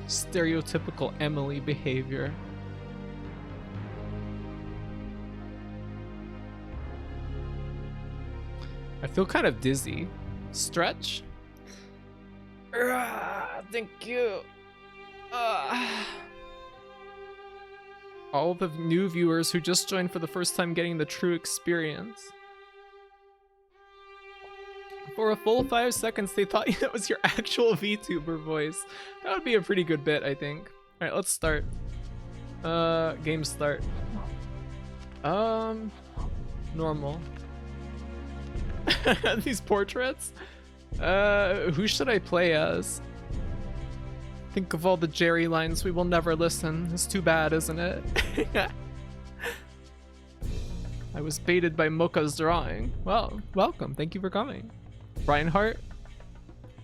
Stereotypical Emily behavior. I feel kind of dizzy. Stretch. Thank you. All the new viewers who just joined for the first time getting the true experience. For a full 5 seconds, they thought that was your actual VTuber voice. That would be a pretty good bit, I think. Alright, let's start. Game start. Normal. These portraits? Who should I play as? Think of all the Jerry lines we will never listen. It's too bad, isn't it? I was baited by Mocha's drawing. Well, welcome. Thank you for coming. Reinhardt?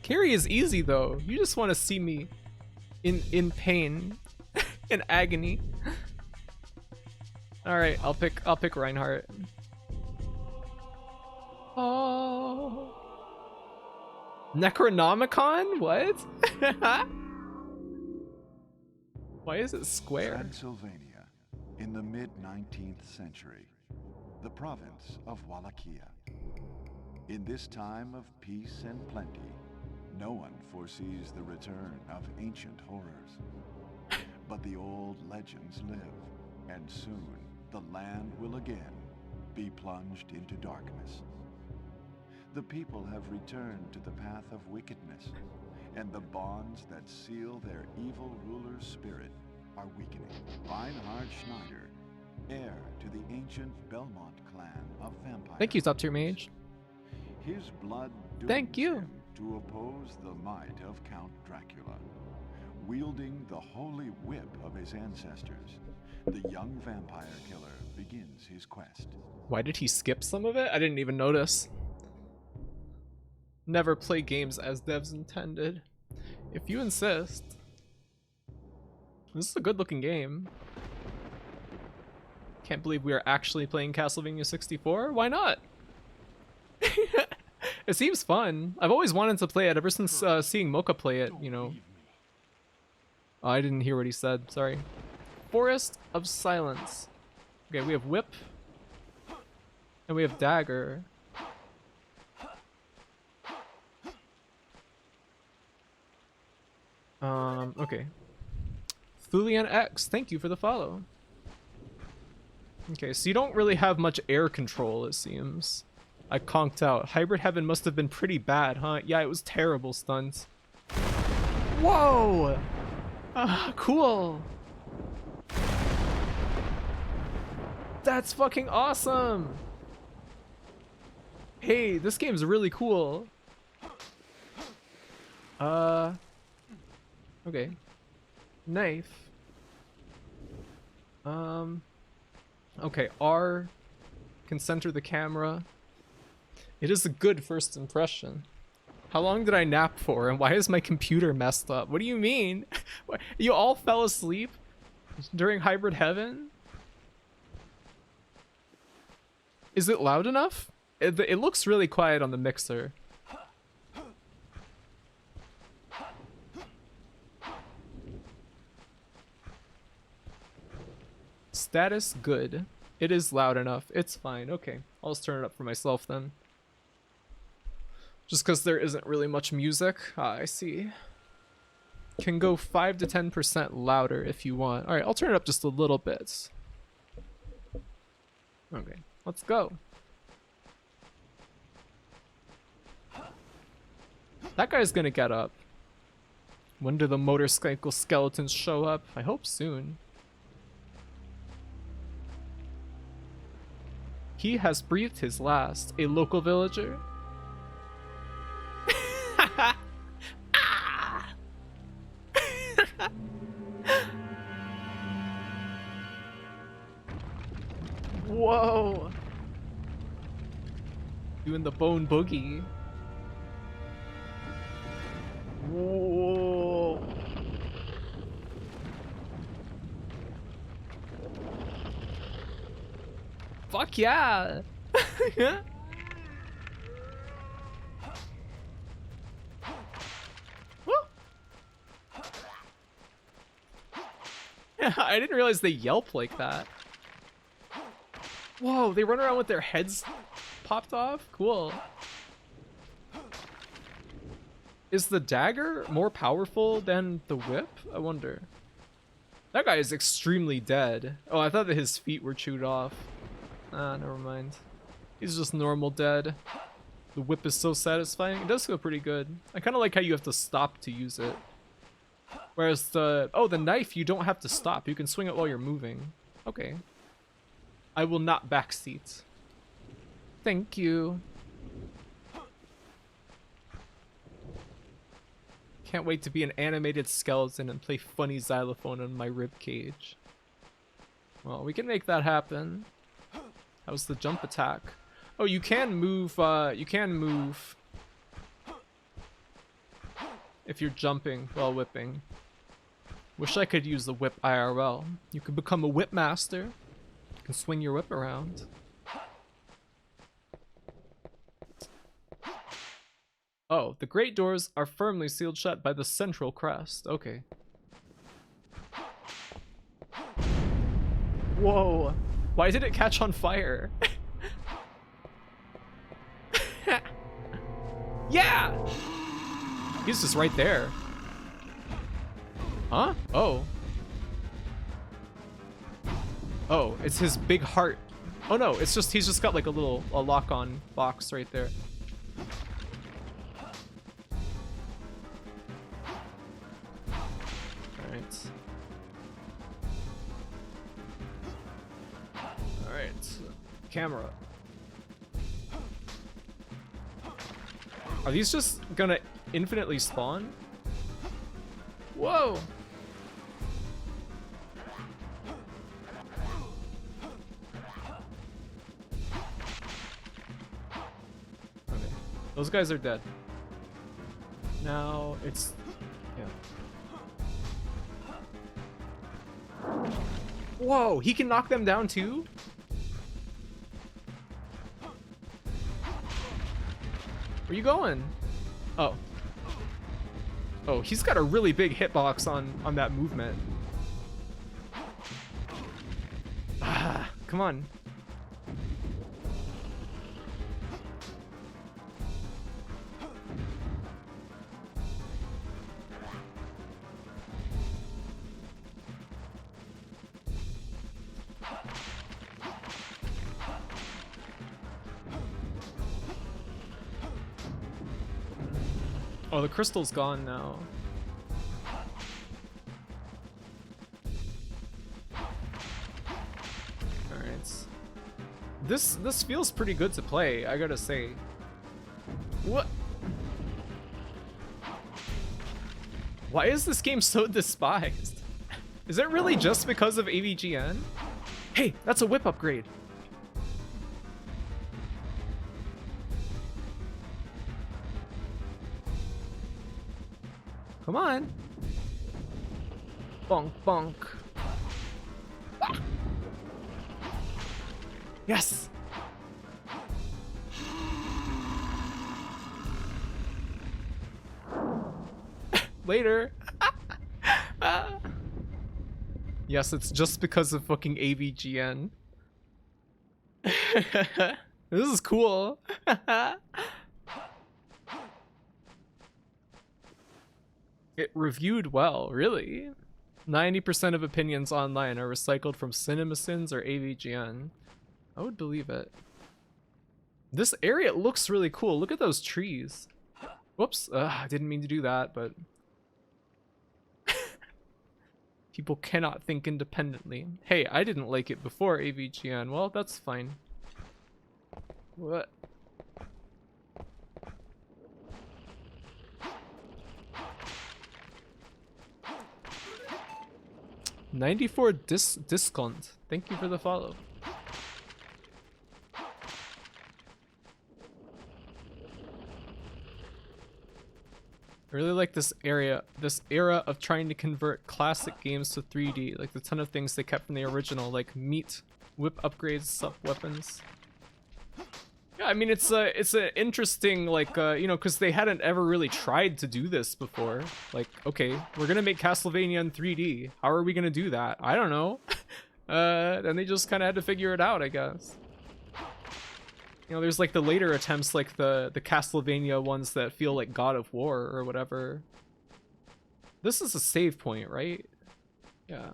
Carry is easy though. You just want to see me in pain, in agony. All right, I'll pick Reinhardt. Oh, Necronomicon? What? Why is it square? Transylvania, in the mid-19th century, the province of Wallachia. In this time of peace and plenty, no one foresees the return of ancient horrors. But the old legends live, and soon the land will again be plunged into darkness. The people have returned to the path of wickedness, and the bonds that seal their evil ruler's spirit are weakening. Reinhardt Schneider, heir to the ancient Belmont clan of vampires. Thank you, Top Tier Mage. His blood Thank you. him to oppose the might of Count Dracula. Wielding the holy whip of his ancestors, the young vampire killer begins his quest. Why did he skip some of it? I didn't even notice. Never play games as devs intended. If you insist. This is a good looking game. Can't believe we are actually playing Castlevania 64. Why not? It seems fun. I've always wanted to play it ever since seeing Mocha play it, you know. Oh, I didn't hear what he said, sorry. Forest of Silence. Okay, we have Whip. And we have Dagger. Okay. Thulian X, thank you for the follow. Okay, so you don't really have much air control, it seems. I conked out. Hybrid Heaven must have been pretty bad, huh? Yeah, it was terrible stunts. Whoa! Cool! That's fucking awesome! Hey, this game's really cool. Okay. Knife. Okay, R can center the camera. It is a good first impression. How long did I nap for, and why is my computer messed up? What do you mean? You all fell asleep during Hybrid Heaven? Is it loud enough? It looks really quiet on the mixer. Status good. It is loud enough. It's fine. Okay, I'll just turn it up for myself then. Just because there isn't really much music. I see. Can go 5 to 10% louder if you want. Alright, I'll turn it up just a little bit. Okay, let's go. That guy's gonna get up. When do the motorcycle skeletons show up? I hope soon. He has breathed his last. A local villager. Whoa. Doing the bone boogie. Whoa. Fuck yeah. Yeah. Woo. I didn't realize they yelp like that. Whoa, they run around with their heads popped off? Cool. Is the dagger more powerful than the whip? I wonder. That guy is extremely dead. Oh, I thought that his feet were chewed off. Ah, never mind. He's just normal dead. The whip is so satisfying. It does feel pretty good. I kind of like how you have to stop to use it. Whereas the knife, you don't have to stop. You can swing it while you're moving. Okay. I will not backseat. Thank you. Can't wait to be an animated skeleton and play funny xylophone on my rib cage. Well, we can make that happen. How's the jump attack? Oh, you can move, if you're jumping while whipping. Wish I could use the whip IRL. You could become a whip master. You can swing your whip around. Oh, the great doors are firmly sealed shut by the central crest. Okay. Whoa. Why did it catch on fire? Yeah! He's just right there. Huh? Oh. Oh, it's his big heart. Oh no, it's just, he's just got like a lock-on box right there. Alright. Alright. Camera. Are these just gonna infinitely spawn? Whoa! Okay. Those guys are dead. Now it's... yeah. Whoa! He can knock them down too? Where you going? Oh. Oh, he's got a really big hitbox on that movement. Ah, come on. Oh, the crystal's gone now. Alright. This feels pretty good to play, I gotta say. What? Why is this game so despised? Is it really just because of AVGN? Hey, that's a whip upgrade. Come on. Bonk, bonk. Ah. Yes. Later. Yes, it's just because of fucking AVGN. This is cool. It reviewed well, really? 90% of opinions online are recycled from CinemaSins or AVGN. I would believe it. This area looks really cool. Look at those trees. Whoops, I didn't mean to do that, but... People cannot think independently. Hey, I didn't like it before AVGN. Well, that's fine. What? 94 discount. Thank you for the follow. I really like this era of trying to convert classic games to 3D, like the ton of things they kept from the original, like meat, whip upgrades, sub weapons. I mean, it's a interesting, like, you know, because they hadn't ever really tried to do this before. Like, okay, we're gonna make Castlevania in 3D. How are we gonna do that? I don't know. Then they just kind of had to figure it out, I guess. You know, there's like the later attempts, like the Castlevania ones that feel like God of War or whatever. This is a save point, right? Yeah.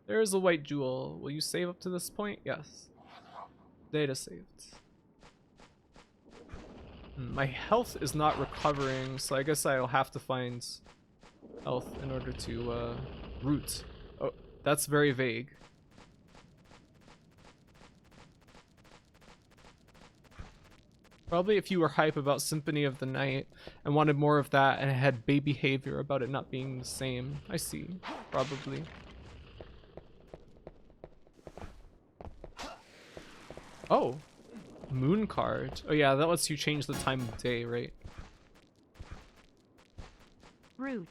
There's a white jewel. Will you save up to this point? Yes. Data saved. My health is not recovering, so I guess I'll have to find health in order to root. Oh, that's very vague. Probably if you were hype about Symphony of the Night and wanted more of that and had bad behavior about it not being the same. I see. Probably. Oh. Moon card. Oh yeah, that lets you change the time of day, right? Root.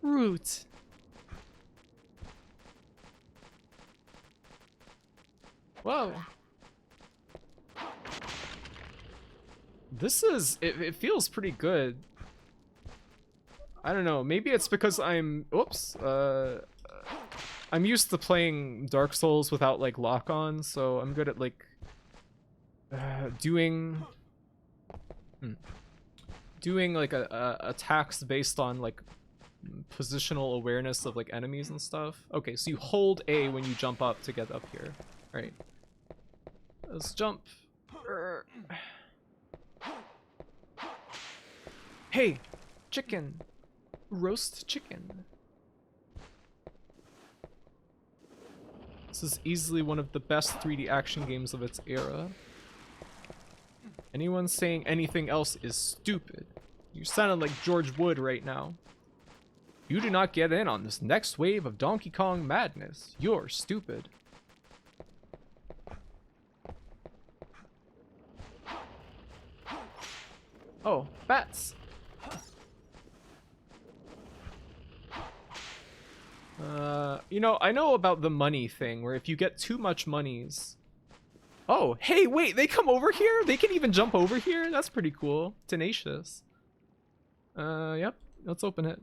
Root. Whoa. This is, it feels pretty good. I don't know, maybe it's because I'm, oops, I'm used to playing Dark Souls without like lock-on, so I'm good at like doing like attacks based on like positional awareness of like enemies and stuff. Okay, so you hold A when you jump up to get up here. All right, let's jump. Hey, chicken. Roast chicken. This is easily one of the best 3D action games of its era. Anyone saying anything else is stupid. You sounded like George Wood right now. You do not get in on this next wave of Donkey Kong madness. You're stupid. Oh, bats. You know, I know about the money thing, where if you get too much monies... Oh, hey, wait, they come over here? They can even jump over here? That's pretty cool. Tenacious. Yep, let's open it.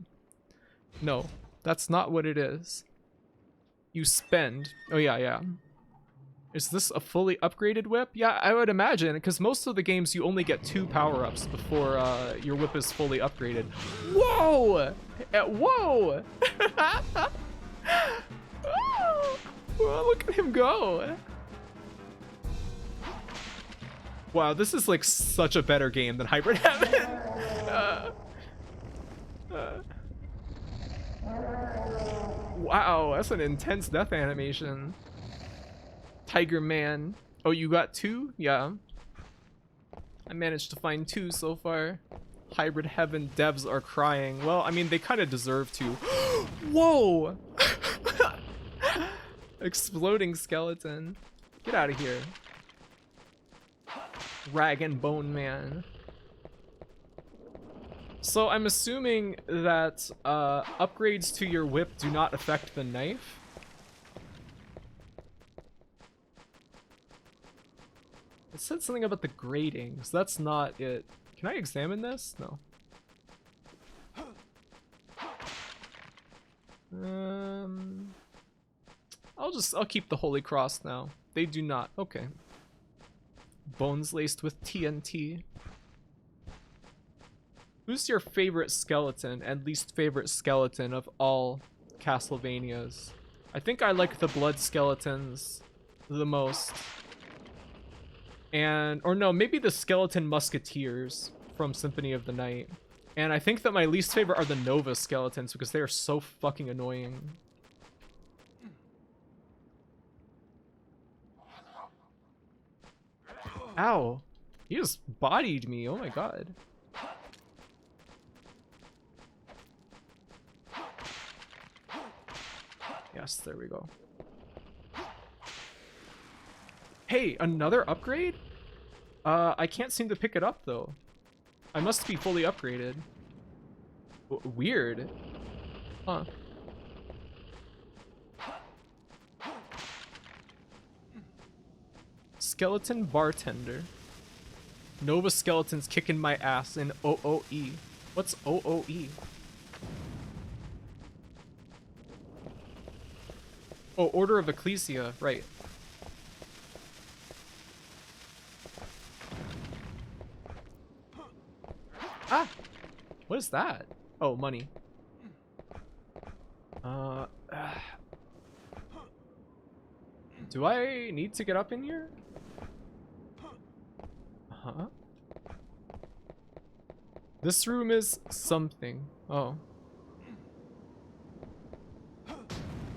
No, that's not what it is. You spend... Oh, yeah. Is this a fully upgraded whip? Yeah, I would imagine, because most of the games you only get 2 power-ups before your whip is fully upgraded. Whoa! Whoa! Oh, look at him go! Wow, this is like such a better game than Hybrid Heaven. Wow, that's an intense death animation. Tiger Man. Oh, you got 2? Yeah. I managed to find 2 so far. Hybrid Heaven devs are crying. Well, I mean, they kind of deserve to. Whoa! Exploding skeleton. Get out of here. Rag and Bone Man. So I'm assuming that upgrades to your whip do not affect the knife. It said something about the grading, so that's not it. Can I examine this? No. I'll keep the Holy Cross now. They do not. Okay. Bones laced with TNT. Who's your favorite skeleton and least favorite skeleton of all Castlevanias? I think I like the blood skeletons the most. Or no, maybe the skeleton musketeers from Symphony of the Night. And I think that my least favorite are the Nova skeletons because they are so fucking annoying. Ow. He just bodied me. Oh my god. Yes, there we go. Hey, another upgrade? I can't seem to pick it up though. I must be fully upgraded. Weird. Huh. Skeleton bartender. Nova Skeleton's kicking my ass in OOE. What's OOE? Oh, Order of Ecclesia, right. Ah! What is that? Oh, money. Do I need to get up in here? Huh? This room is something. Oh.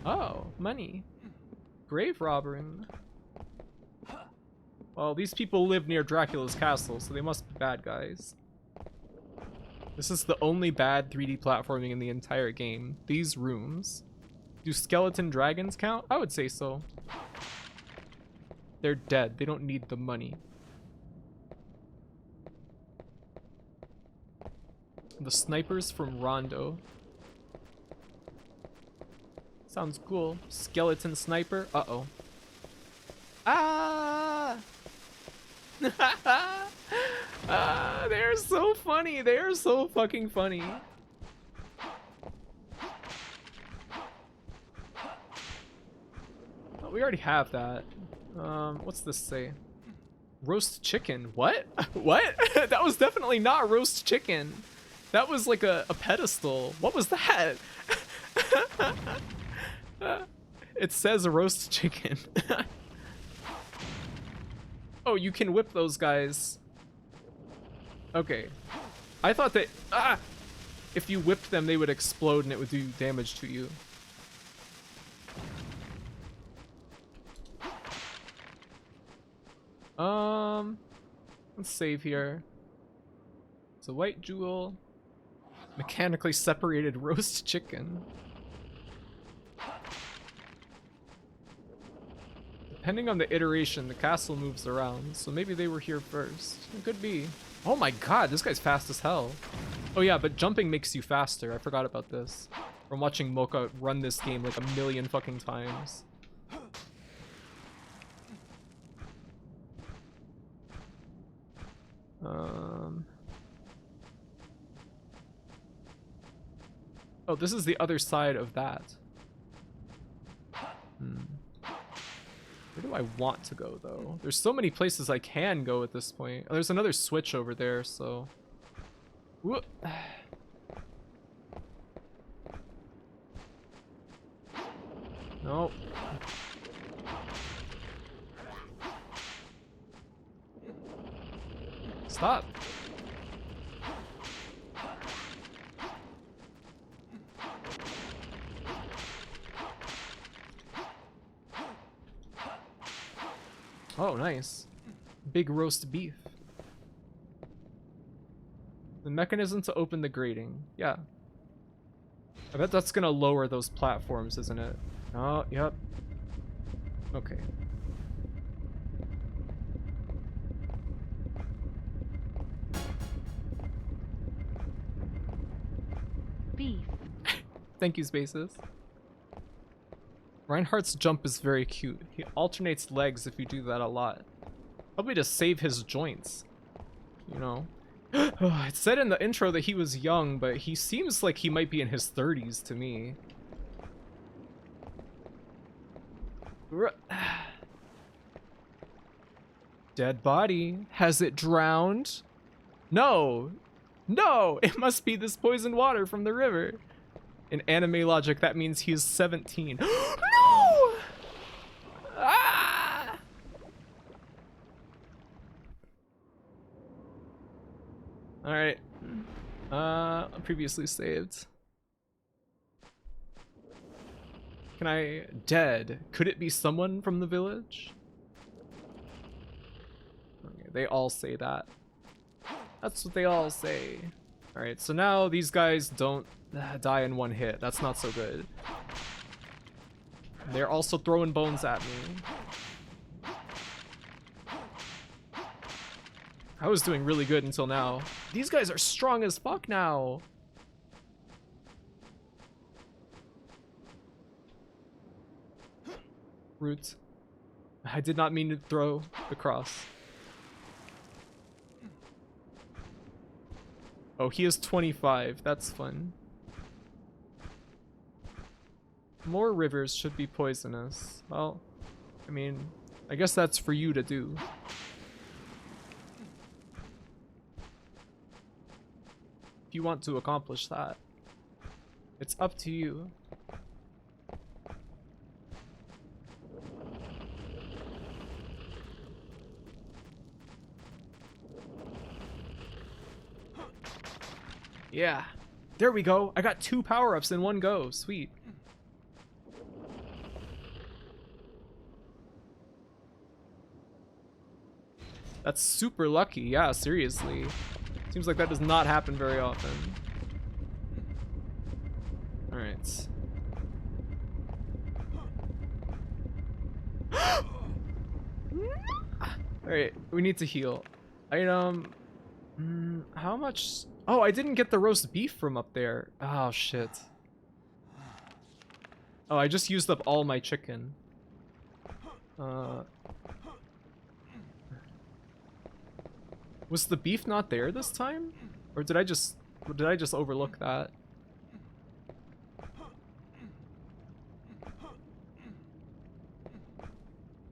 Oh, money. Grave robbing. Well, these people live near Dracula's castle, so they must be bad guys. This is the only bad 3D platforming in the entire game. These rooms. Do skeleton dragons count? I would say so. They're dead. They don't need the money. The snipers from Rondo. Sounds cool. Skeleton sniper. Uh-oh. Ah! Ah, they're so funny. They're so fucking funny. Oh, we already have that. What's this say? Roast chicken. What? What? That was definitely not roast chicken. That was like a pedestal. What was that? It says roast chicken. Oh, you can whip those guys. Okay. I thought that if you whipped them, they would explode and it would do damage to you. Let's save here. It's a white jewel. Mechanically separated roast chicken. Depending on the iteration, the castle moves around, so maybe they were here first. It could be. Oh my god, this guy's fast as hell. Oh yeah, but jumping makes you faster. I forgot about this. From watching Mocha run this game like a million fucking times. Oh, this is the other side of that. Where do I want to go, though? There's so many places I can go at this point. Oh, there's another switch over there, so... Whoop. Nope. Stop. Oh, nice. Big roast beef. The mechanism to open the grating. Yeah. I bet that's gonna lower those platforms, isn't it? Oh, yep. Okay. Beef. Thank you, Spaces. Reinhardt's jump is very cute. He alternates legs if you do that a lot. Probably to save his joints. You know? It said in the intro that he was young, but he seems like he might be in his 30s to me. Dead body. Has it drowned? No! No! It must be this poisoned water from the river. In anime logic, that means he is 17. No! Ah! Alright. Previously saved. Can I... Dead. Could it be someone from the village? Okay, they all say that. That's what they all say. Alright, so now these guys don't die in one hit. That's not so good. They're also throwing bones at me. I was doing really good until now. These guys are strong as fuck now. Root. I did not mean to throw the cross. Oh, he is 25. That's fun. More rivers should be poisonous. Well, I mean, I guess that's for you to do. If you want to accomplish that, it's up to you. Yeah. There we go. I got 2 power-ups in one go. Sweet. That's super lucky. Yeah, seriously. Seems like that does not happen very often. Alright. Alright, we need to heal. Item. How much? Oh, I didn't get the roast beef from up there. Oh, shit. Oh, I just used up all my chicken. Was the beef not there this time? Or did I just overlook that?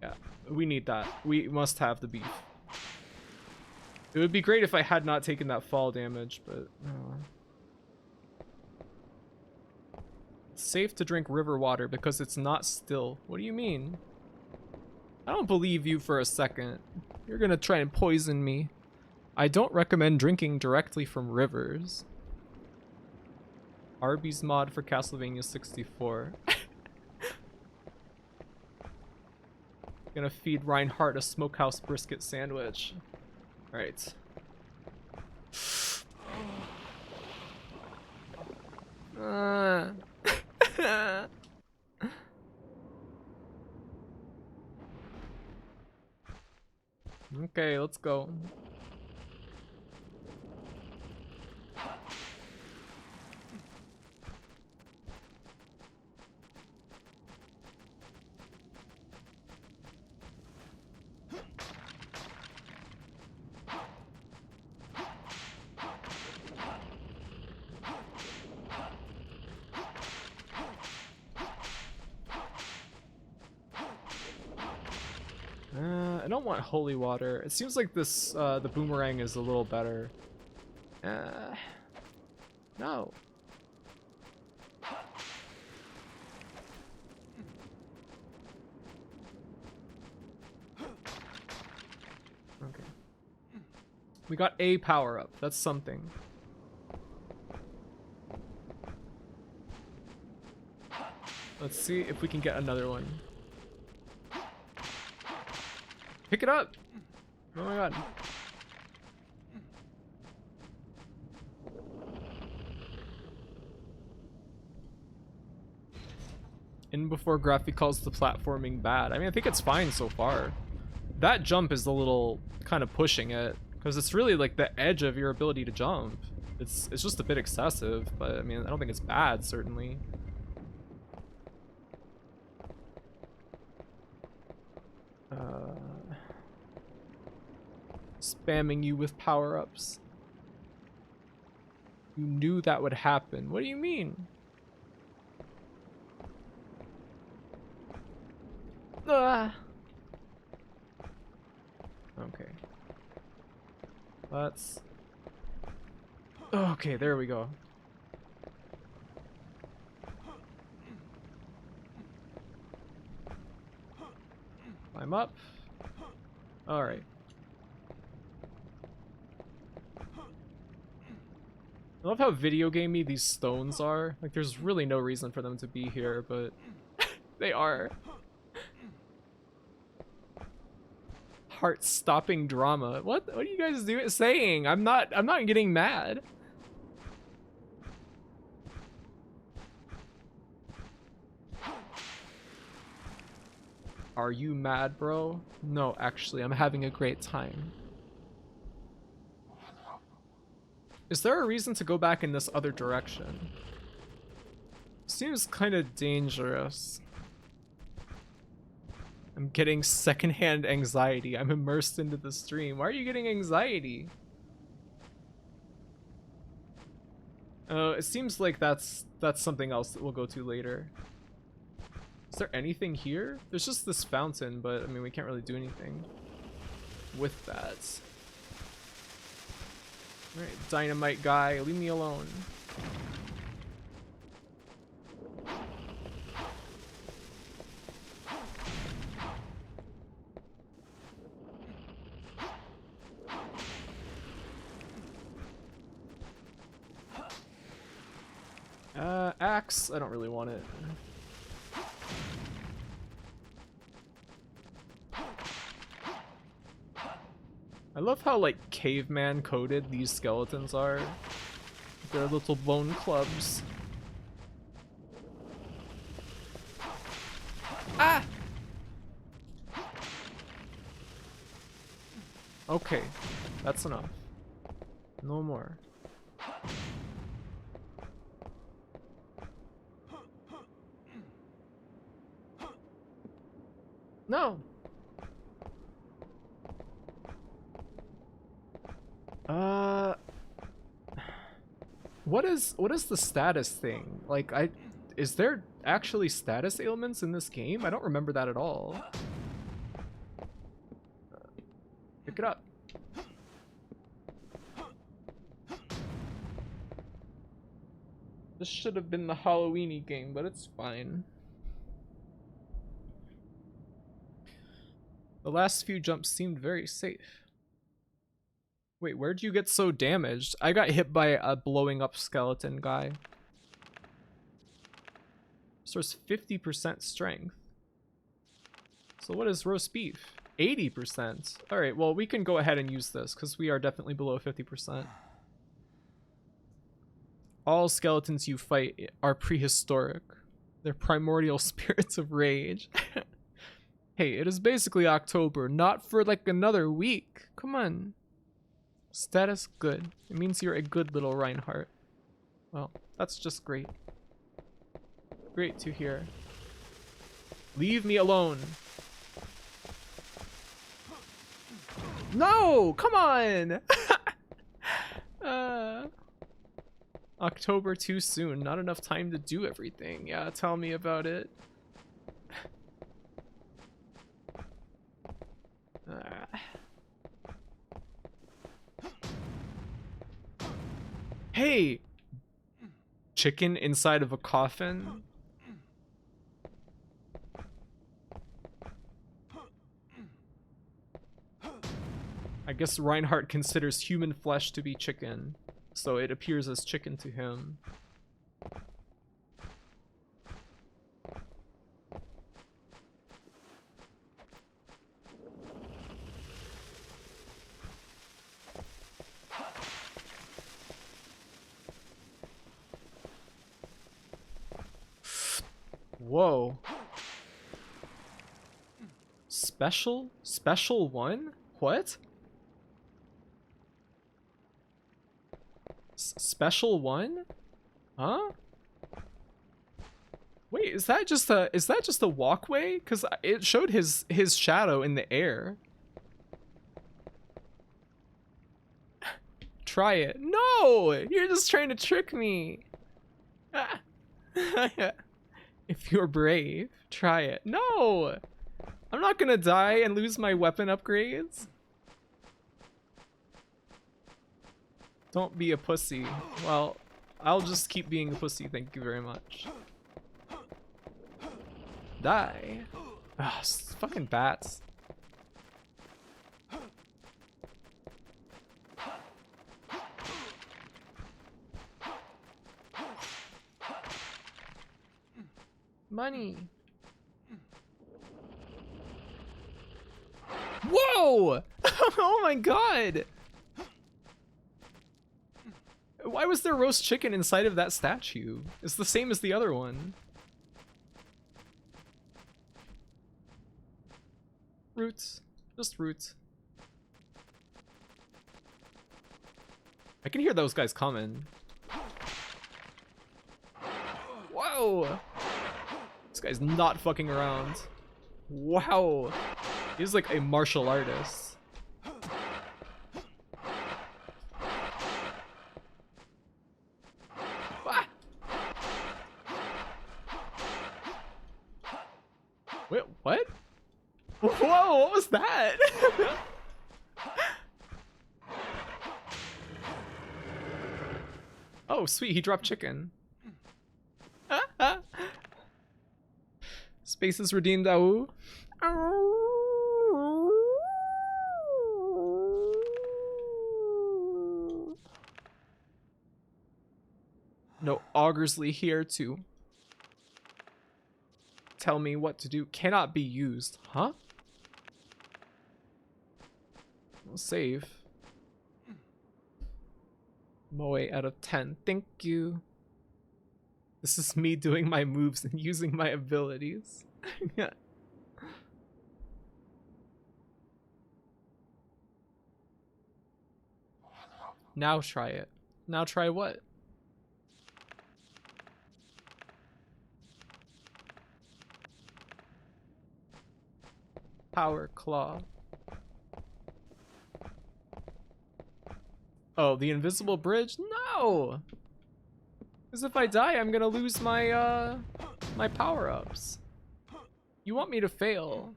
Yeah, we need that. We must have the beef. It would be great if I had not taken that fall damage, but It's safe to drink river water because it's not still. What do you mean? I don't believe you for a second. You're gonna try and poison me. I don't recommend drinking directly from rivers. Arby's mod for Castlevania 64. Gonna feed Reinhardt a smokehouse brisket sandwich. Alright. Okay, let's go. I don't want holy water. It seems like this, the boomerang is a little better. No. Okay. We got a power up. That's something. Let's see if we can get another one. Pick it up! Oh my god. In before Graphy calls the platforming bad. I mean, I think it's fine so far. That jump is a little kind of pushing it, because it's really like the edge of your ability to jump. It's just a bit excessive, but I mean, I don't think it's bad, certainly. Spamming you with power-ups. You knew that would happen. What do you mean? Ah. Okay. Let's... Okay, there we go. Climb up. Alright. I love how video gamey these stones are. Like, there's really no reason for them to be here, but they are. Heart-stopping drama. What are you guys saying? I'm not getting mad. Are you mad, bro? No, actually, I'm having a great time. Is there a reason to go back in this other direction? Seems kind of dangerous. I'm getting secondhand anxiety. I'm immersed into the stream. Why are you getting anxiety? It seems like that's something else that we'll go to later. Is there anything here? There's just this fountain, but I mean, we can't really do anything with that. Alright, dynamite guy, leave me alone. Axe, I don't really want it. I love how, like, caveman coded these skeletons are. They're little bone clubs. Ah! Okay, that's enough. No more. No! What is the status thing? Like, is there actually status ailments in this game? I don't remember that at all. Pick it up. This should have been the Halloween-y game, but it's fine. The last few jumps seemed very safe. Wait, where'd you get so damaged? I got hit by a blowing up skeleton guy. Restores 50% strength. So what is roast beef? 80%. Alright, well, we can go ahead and use this because we are definitely below 50%. All skeletons you fight are prehistoric. They're primordial spirits of rage. Hey, it is basically October, not for like another week. Come on. Status good. It means you're a good little Reinhardt. Well, that's just great. Great to hear. Leave me alone. No! Come on! October too soon. Not enough time to do everything. Yeah, tell me about it. Hey! Chicken inside of a coffin? I guess Reinhardt considers human flesh to be chicken, so it appears as chicken to him. Whoa. Special one? What? Special one? Huh? Wait, is that just a walkway? Cuz it showed his shadow in the air. Try it. No! You're just trying to trick me. If you're brave, try it. No! I'm not gonna die and lose my weapon upgrades. Don't be a pussy. Well, I'll just keep being a pussy, thank you very much. Die. Ugh, fucking bats. Money. Whoa! Oh my god! Why was there roast chicken inside of that statue? It's the same as the other one. Roots. Just roots. I can hear those guys coming. Whoa! This guy's not fucking around. Wow. He's like a martial artist. What? Whoa, what was that? Oh, sweet, he dropped chicken. Spaces redeemed, AU. No Augersley here to tell me what to do. Cannot be used. Huh? We'll save. Moe out of 10. Thank you. This is me doing my moves and using my abilities. Now try it. Now try what? Power claw. Oh, the invisible bridge? No! Because if I die, I'm gonna lose my, my power-ups. You want me to fail.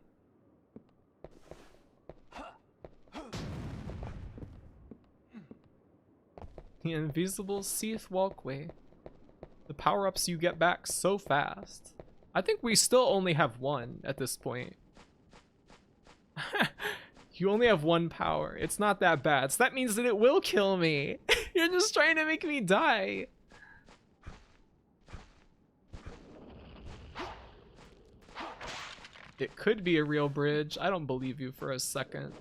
The invisible Seath walkway. The power-ups you get back so fast. I think we still only have one at this point. You only have one power. It's not that bad. So that means that it will kill me. You're just trying to make me die. It could be a real bridge. I don't believe you for a second.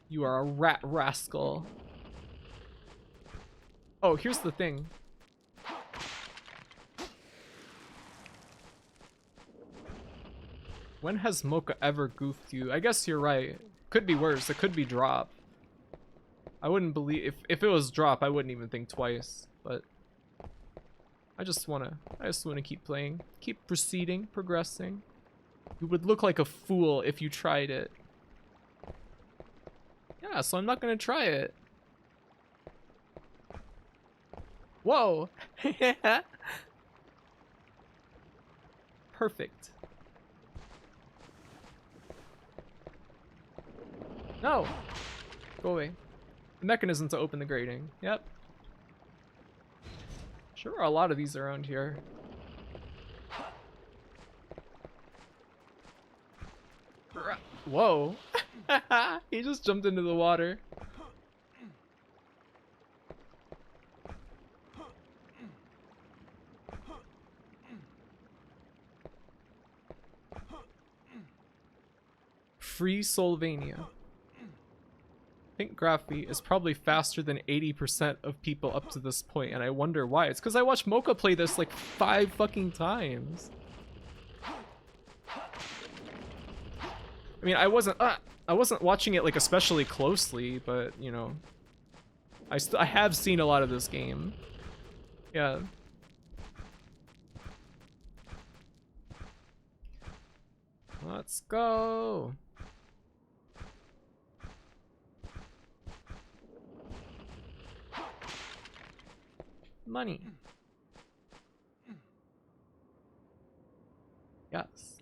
You are a rat rascal. Oh, here's the thing. When has Mocha ever goofed you? I guess you're right. Could be worse. It could be drop. I wouldn't believe if it was drop, I wouldn't even think twice. But I just wanna keep playing, keep proceeding, progressing. You would look like a fool if you tried it. Yeah, so I'm not gonna try it. Whoa! Perfect. No! Go away. The mechanism to open the grating. Yep. Sure are a lot of these around here. Whoa! He just jumped into the water. Free Solvania. Pink Graphy is probably faster than 80% of people up to this point, and I wonder why. It's because I watched Mocha play this like 5 fucking times. I mean, I wasn't watching it like especially closely, but you know, I have seen a lot of this game. Yeah. Let's go. Money. Yes.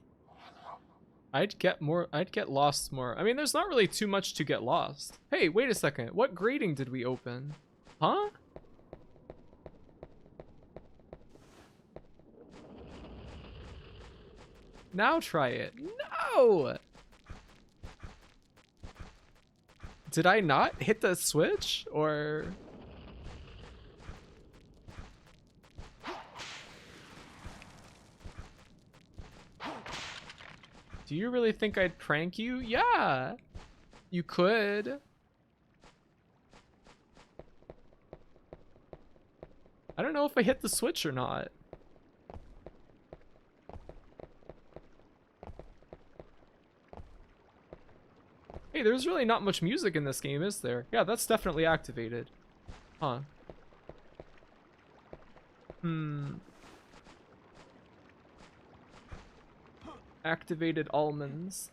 I'd get lost more. I mean, there's not really too much to get lost. Hey, wait a second. What grating did we open? Huh? Now try it. No! Did I not hit the switch? Or... do you really think I'd prank you? Yeah! You could. I don't know if I hit the switch or not. Hey, there's really not much music in this game, is there? Yeah, that's definitely activated. Huh. Activated almonds.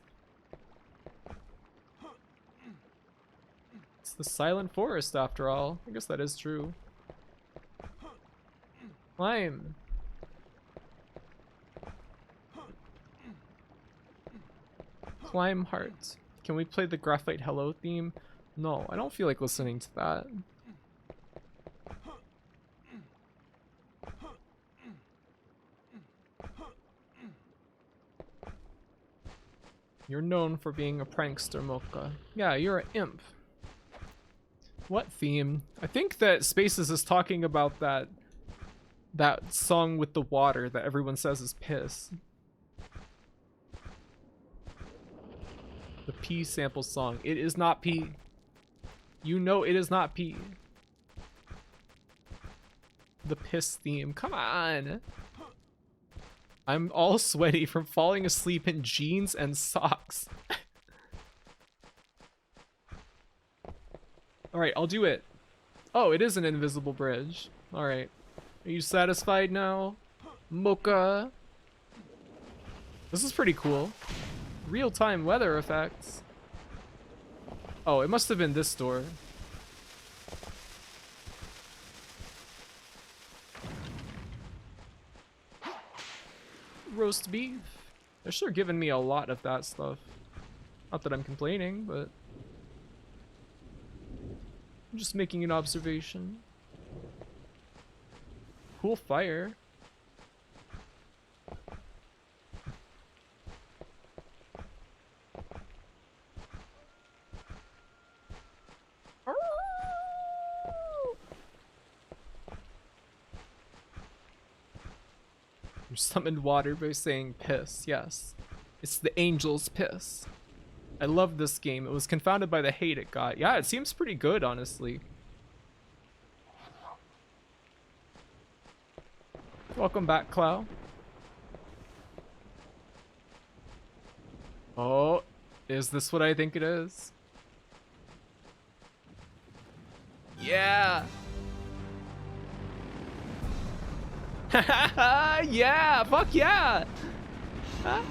the silent forest after all. I guess that is true. Climb. Climb heart. Can we play the Graphite Hello theme? No, I don't feel like listening to that. You're known for being a prankster, Mocha. Yeah, you're an imp. What theme? I think that Spaces is talking about that song with the water that everyone says is piss. The pee sample song. It is not pee. You know it is not pee. The piss theme. Come on. I'm all sweaty from falling asleep in jeans and socks. Alright, I'll do it. Oh, it is an invisible bridge. Alright. Are you satisfied now, Mocha? This is pretty cool. Real-time weather effects. Oh, it must have been this door. Roast beef. They're sure giving me a lot of that stuff. Not that I'm complaining, but I'm just making an observation. Cool fire. You summoned water by saying piss. Yes. It's the angel's piss. I love this game. It was confounded by the hate it got. Yeah, it seems pretty good, honestly. Welcome back, Clow. Oh, is this what I think it is? Yeah! Yeah! Fuck yeah! Huh?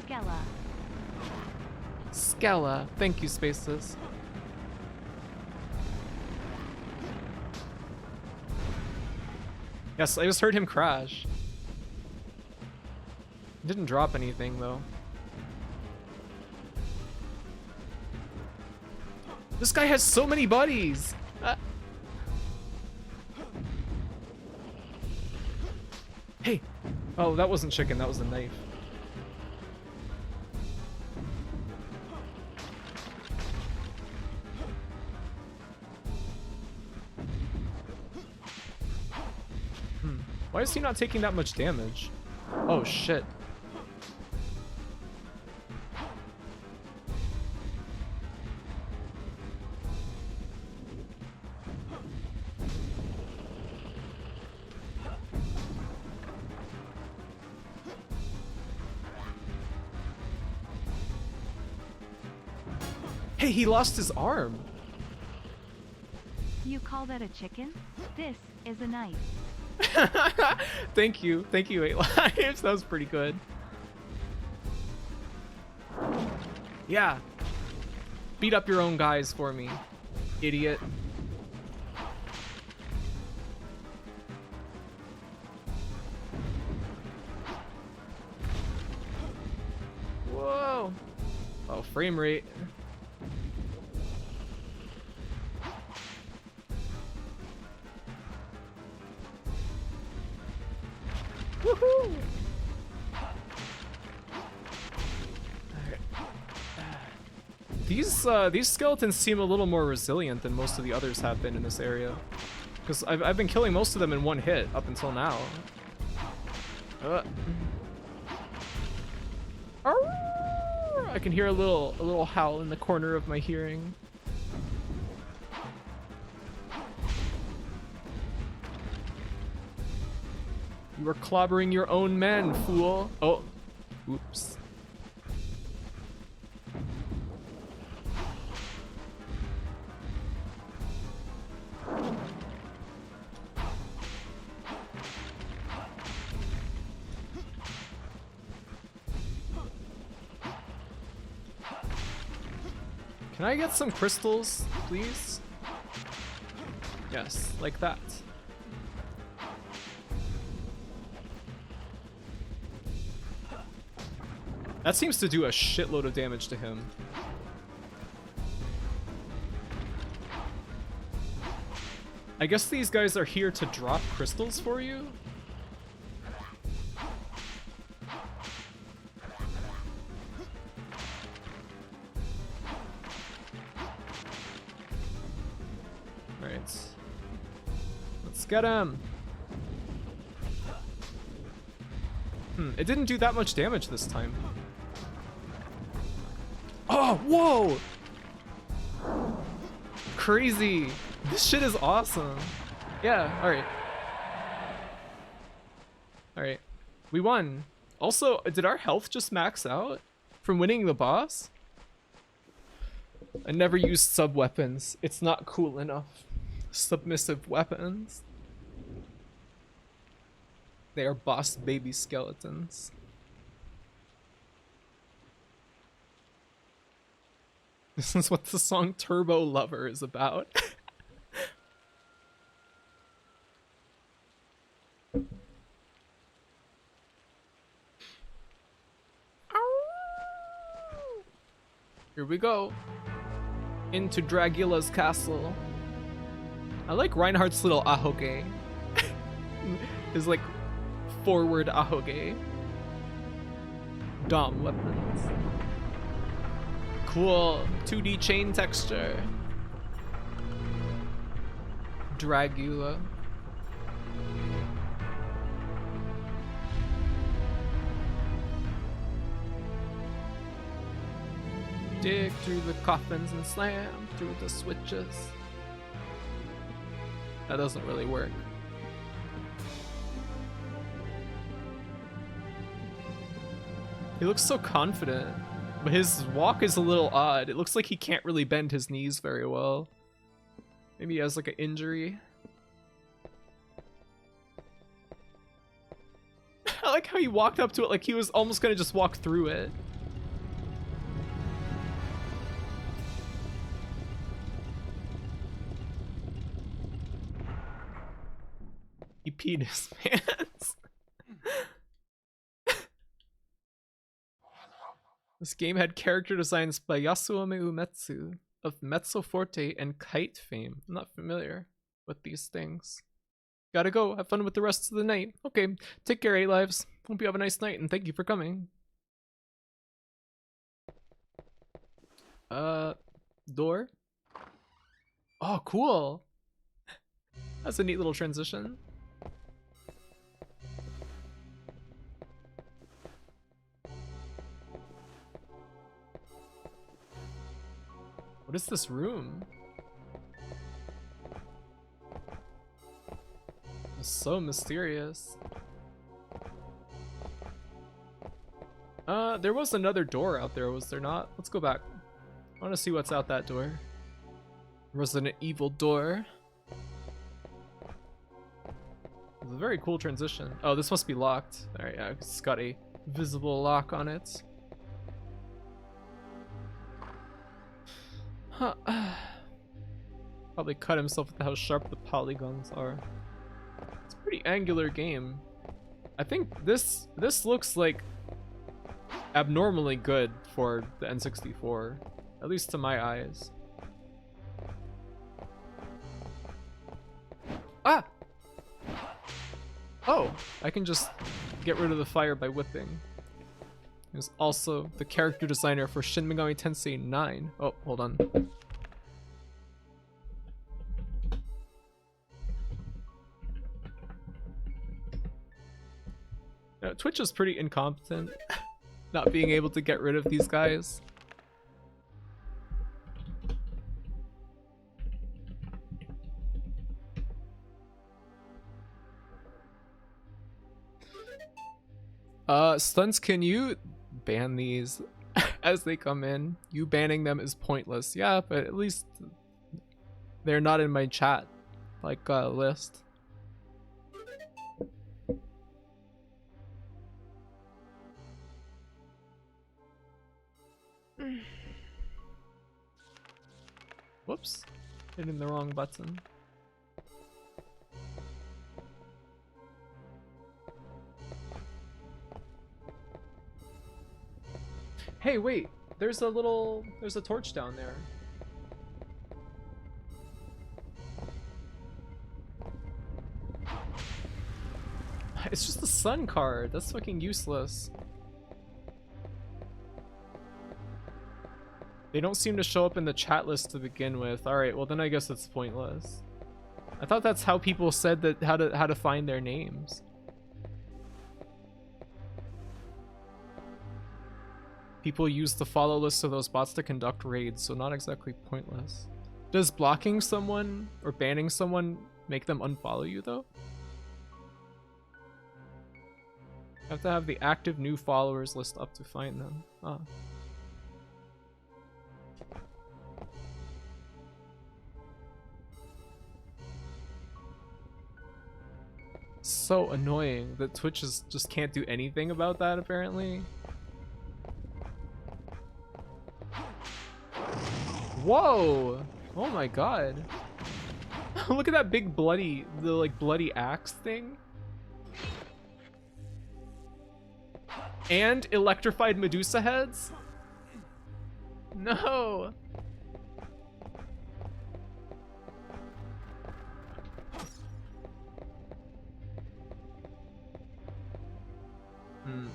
Skella. Skella. Thank you, Spaces. Yes, I just heard him crash. Didn't drop anything, though. This guy has so many buddies! Hey! Oh, that wasn't chicken, that was a knife. Why is he not taking that much damage? Oh, shit. Hey, he lost his arm. You call that a chicken? This is a knife. Thank you, 8 lives. That was pretty good. Yeah. Beat up your own guys for me, idiot. Whoa. Oh, frame rate. Woohoo! These skeletons seem a little more resilient than most of the others have been in this area, because I've been killing most of them in one hit up until now. I can hear a little howl in the corner of my hearing. You are clobbering your own men, fool. Oh, oops. Can I get some crystals, please? Yes, like that. That seems to do a shitload of damage to him. I guess these guys are here to drop crystals for you? Alright. Let's get him! It didn't do that much damage this time. Oh, whoa! Crazy! This shit is awesome. Yeah, alright. Alright. We won. Also, did our health just max out from winning the boss? I never used sub-weapons. It's not cool enough. Submissive weapons. They are boss baby skeletons. This is what the song Turbo Lover is about. Here we go. Into Dracula's castle. I like Reinhardt's little ahoge. His like forward ahoge. Dom weapons. Cool 2D chain texture. Dracula. Dig through the coffins and slam through the switches. That doesn't really work. He looks so confident, but his walk is a little odd. It looks like he can't really bend his knees very well. Maybe he has like an injury. I like how he walked up to it like he was almost gonna just walk through it. He peed his pants. This game had character designs by Yasuome Umetsu of Mezzo Forte and Kite fame. I'm not familiar with these things. Gotta go. Have fun with the rest of the night. Okay, take care, 8 Lives. Hope you have a nice night and thank you for coming. Door? Oh, cool. That's a neat little transition. What is this room? It's so mysterious. There was another door out there, was there not? Let's go back. I want to see what's out that door. Resident Evil door. It's a very cool transition. Oh, this must be locked. Alright, yeah, it's got a visible lock on it. Huh. Probably cut himself with how sharp the polygons are. It's a pretty angular game. I think this looks like abnormally good for the N64, at least to my eyes. Ah! Oh, I can just get rid of the fire by whipping. He was also the character designer for Shin Megami Tensei 9. Oh, hold on. Twitch is pretty incompetent, not being able to get rid of these guys. Stunts, can you ban these as they come in? You banning them is pointless. Yeah, but at least they're not in my chat, like, list. Whoops. Hitting the wrong button. Hey, wait. There's a torch down there. It's just a sun card. That's fucking useless. They don't seem to show up in the chat list to begin with. Alright, well then I guess it's pointless. I thought that's how people said that how to find their names. People use the follow list of those bots to conduct raids, so not exactly pointless. Does blocking someone or banning someone make them unfollow you though? You have to have the active new followers list up to find them. Ah. So annoying that Twitch just can't do anything about that apparently. Whoa! Oh my god. Look at that big bloody axe thing. And electrified Medusa heads? No!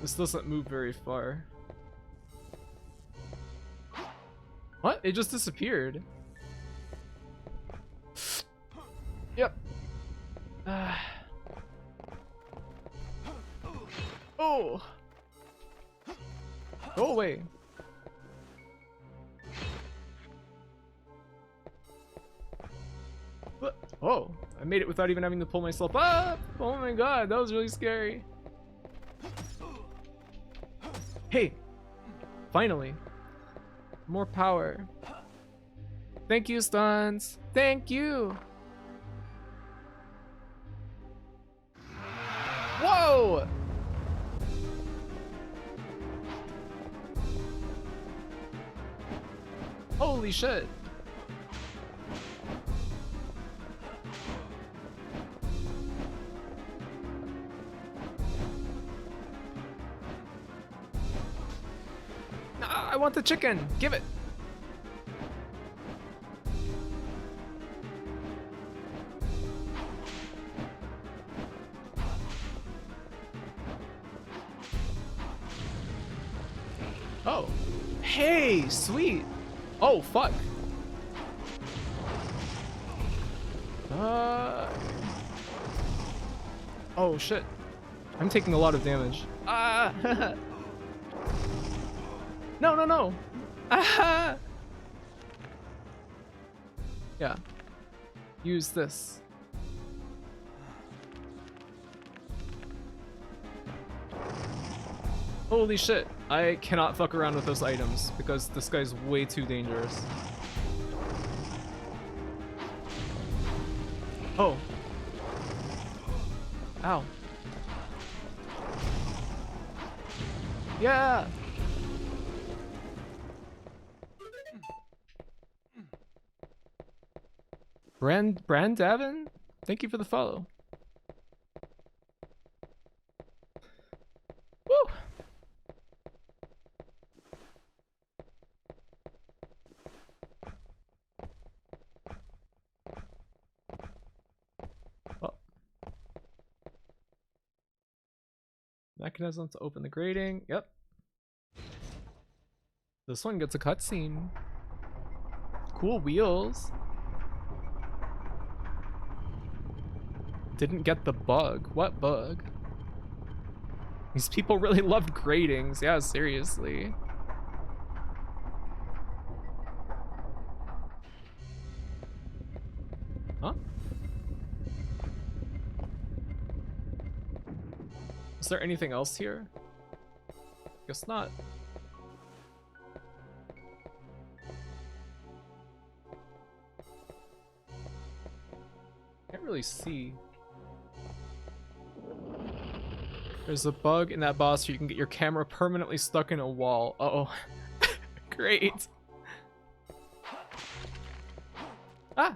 This doesn't move very far. What? It just disappeared. Yep. Oh! Go away. What? Oh, I made it without even having to pull myself up. Oh my god, that was really scary. Hey, finally. More power. Thank you, Stunts. Thank you. Whoa! Holy shit. I want the chicken. Give it. Oh. Hey, sweet. Oh, fuck. Oh, shit. I'm taking a lot of damage. Ah! No, no, no. Ah! Yeah. Use this. Holy shit. I cannot fuck around with those items because this guy's way too dangerous. Oh. Ow. Yeah. Brand Davin? Thank you for the follow. Woo! Oh. Mechanism to open the grating. Yep. This one gets a cutscene. Cool wheels. Didn't get the bug. What bug? These people really love gratings. Yeah, seriously. Huh? Is there anything else here? Guess not. Can't really see. There's a bug in that boss where you can get your camera permanently stuck in a wall. Uh-oh. Great. Ah!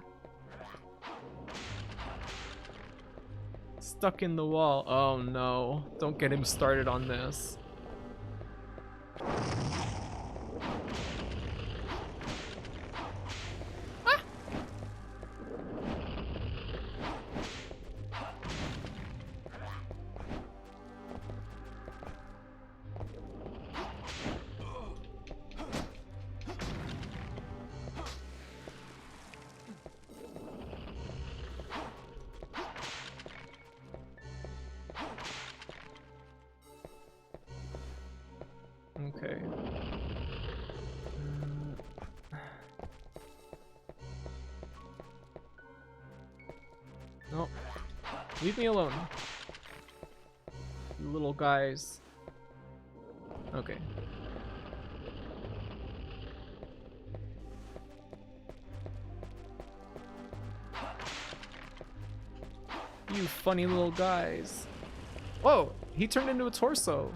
Stuck in the wall. Oh no. Don't get him started on this. Ah! Okay. No. Leave me alone. You little guys. Okay. You funny little guys. Whoa! He turned into a torso.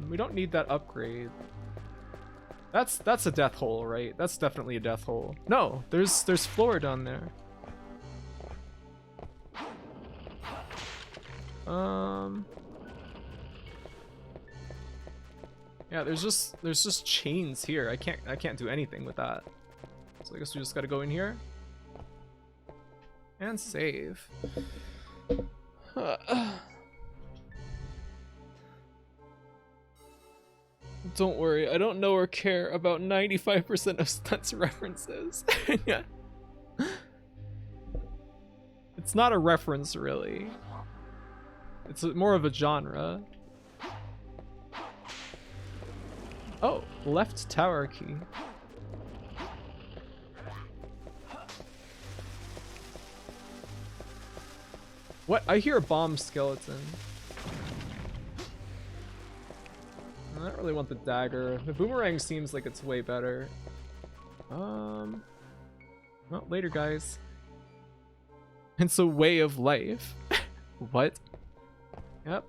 We don't need that upgrade. That's a death hole, right? That's definitely a death hole. No, there's floor down there. Yeah, there's just chains here. I can't do anything with that. So I guess we just gotta go in here and save. Don't worry, I don't know or care about 95% of stunts references. Yeah. It's not a reference, really. It's more of a genre. Oh, left tower key. What? I hear a bomb skeleton. I don't really want the dagger. The boomerang seems like it's way better. Well, later, guys. It's a way of life. What? Yep.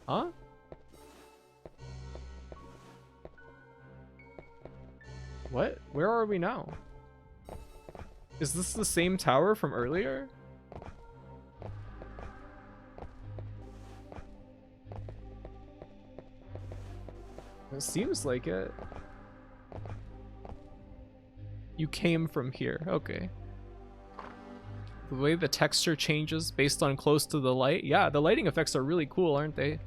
Huh? What? Where are we now? Is this the same tower from earlier? It seems like it. You came from here. Okay. The way the texture changes based on close to the light. Yeah, the lighting effects are really cool, aren't they?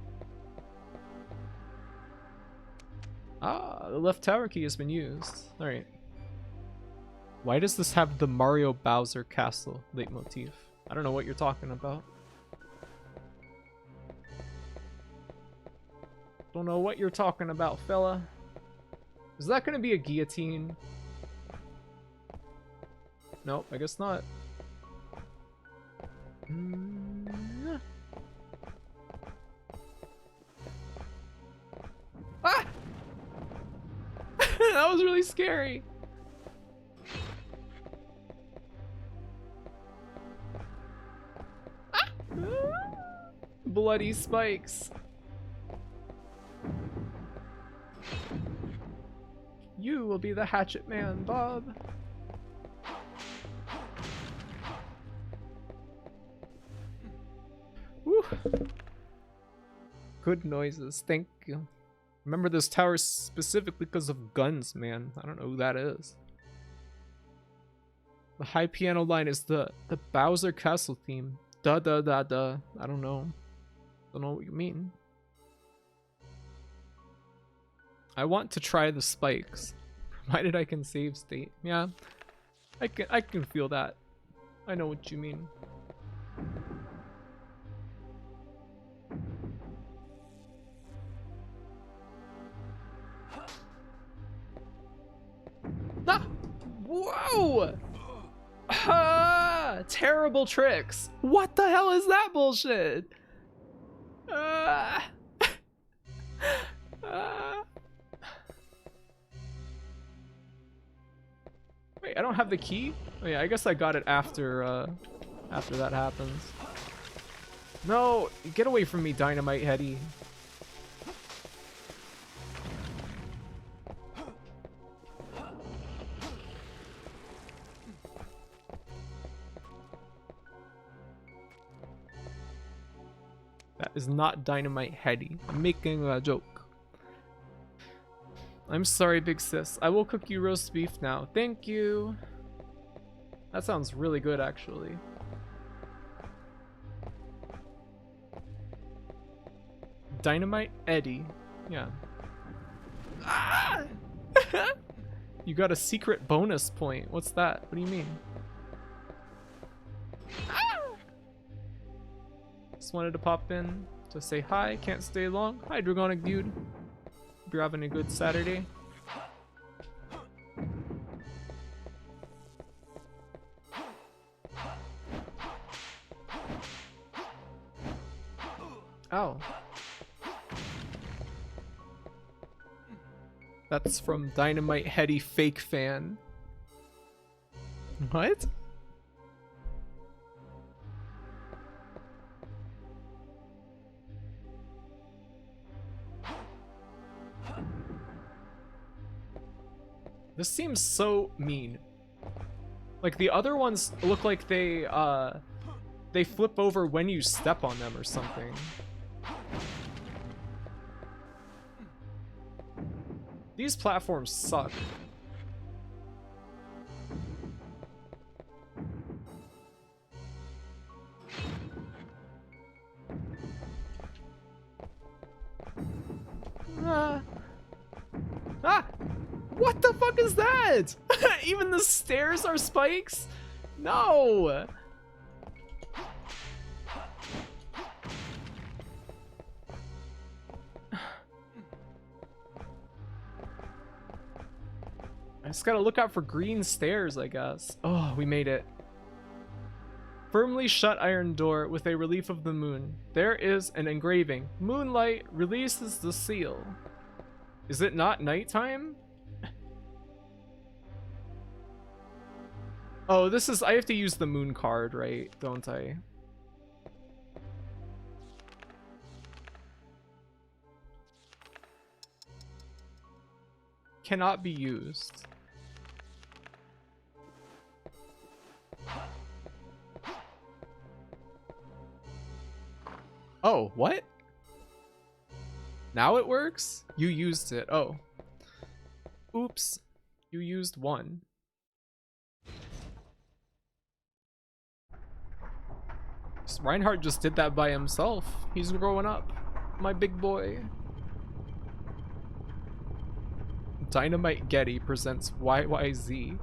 Ah, the left tower key has been used. Alright. Why does this have the Mario Bowser Castle leitmotif? I don't know what you're talking about. Don't know what you're talking about, fella. Is that gonna be a guillotine? Nope, I guess not. Ah! That was really scary. Ah! Bloody spikes. You will be the hatchet man, Bob. Woo. Good noises, thank you. Remember this tower specifically because of guns, man. I don't know who that is. The high piano line is the Bowser Castle theme. Da da da da. I don't know. Don't know what you mean. I want to try the spikes, provided I can save state. Yeah, I can feel that. I know what you mean. Ah! Whoa! Ah! Terrible tricks. What the hell is that bullshit? Ah! Ah! Wait, I don't have the key? Oh yeah, I guess I got it after after that happens. No, get away from me, Dynamite Heady. is not dynamite heady. I'm making a joke. I'm sorry, big sis. I will cook you roast beef now. Thank you. That sounds really good, actually. Dynamite Eddie. Yeah. Ah! You got a secret bonus point. What's that? What do you mean? Ah! Just wanted to pop in to say hi. Can't stay long. Hi, Dragonic Dude. Hope you're having a good Saturday. Oh. That's from Dynamite Heady Fake Fan. What? This seems so mean. Like the other ones look like they flip over when you step on them or something. These platforms suck. Ah! What the fuck is that? Even the stairs are spikes? No! I just gotta look out for green stairs, I guess. Oh, we made it. Firmly shut iron door with a relief of the moon. There is an engraving. Moonlight releases the seal. Is it not nighttime? Oh, this is... I have to use the moon card, right? Don't I? Cannot be used. Oh, what? Now it works? You used it. Oh. Oops. You used one. Reinhardt just did that by himself. He's growing up. My big boy. Dynamite Getty presents YYZ.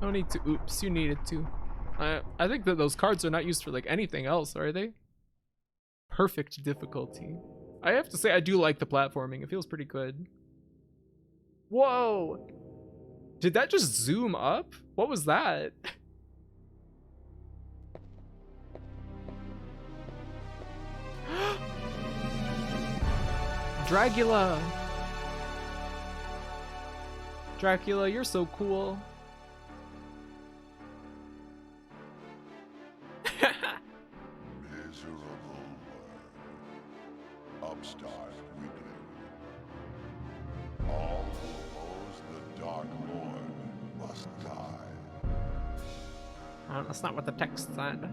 No need to. Oops, you needed to. I think that those cards are not used for like anything else, are they? Perfect difficulty. I have to say I do like the platforming. It feels pretty good. Whoa! Did that just zoom up? What was that? Dracula! Dracula, you're so cool. Miserable world. Upstart weakling. All who oppose the Dark Lord must die. That's not what the text said.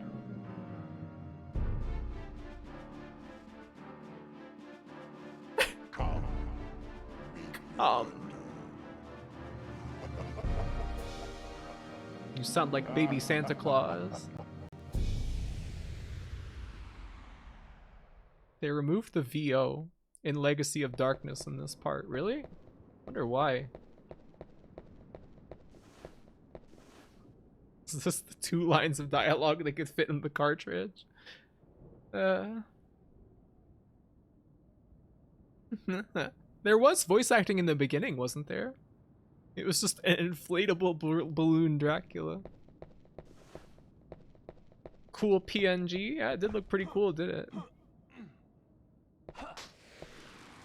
Come. You sound like baby Santa Claus. They removed the VO in Legacy of Darkness in this part. Really? Wonder why. Is this the 2 lines of dialogue that could fit in the cartridge? There was voice acting in the beginning, wasn't there? It was just an inflatable balloon Dracula. Cool PNG. Yeah, it did look pretty cool, did it?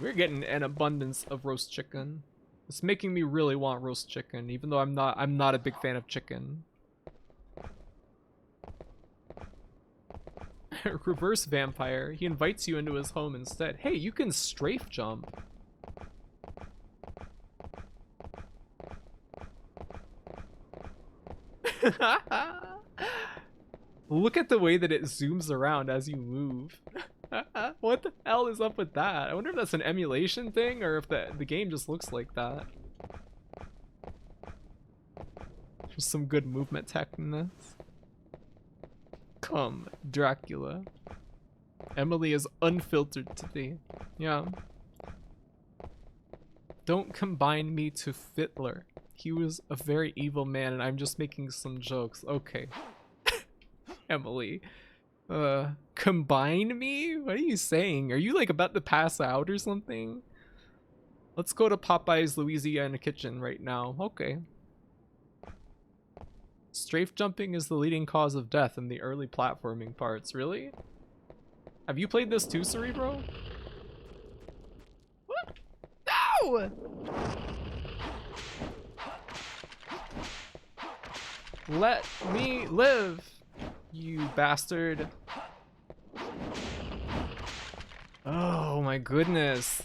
We're getting an abundance of roast chicken. It's making me really want roast chicken, even though I'm not a big fan of chicken. Reverse vampire. He invites you into his home instead. Hey, you can strafe jump. Look at the way that it zooms around as you move. What the hell is up with that? I wonder if that's an emulation thing or if the game just looks like that. There's some good movement tech in this. Come, Dracula. Emily is unfiltered today. Yeah. Don't combine me to Fittler. He was a very evil man and I'm just making some jokes. Okay. Emily. Combine me? What are you saying? Are you like about to pass out or something? Let's go to Popeye's Louisiana Kitchen right now. Okay. Strafe jumping is the leading cause of death in the early platforming parts. Really? Have you played this too, Cerebro? What? No! Let me live, you bastard. Oh my goodness.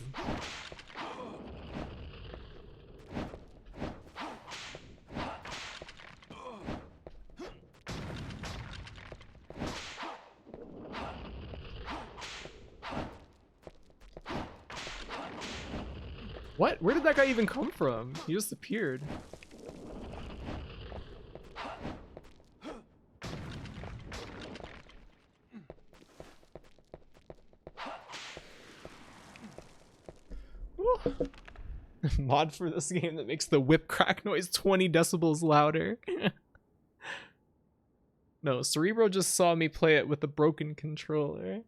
What? Where did that guy even come from? He just appeared. Mod for this game that makes the whip crack noise 20 decibels louder. No, Cerebro just saw me play it with a broken controller.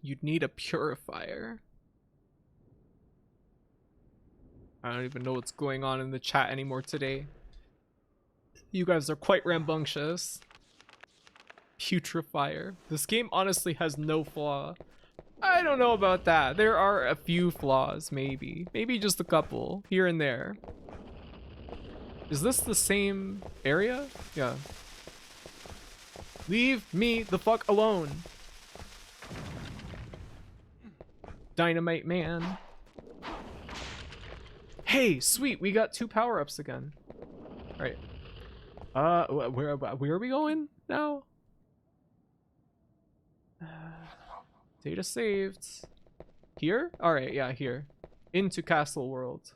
You'd need a purifier. I don't even know what's going on in the chat anymore today. You guys are quite rambunctious. Putrifier. This game honestly has no flaw. I don't know about that. There are a few flaws, maybe. Maybe just a couple, here and there. Is this the same area? Yeah. Leave me the fuck alone. Dynamite man. Hey, sweet, we got 2 power-ups again. Alright. Where are we going now? Data saved. Here? Alright, yeah, here. Into Castle World.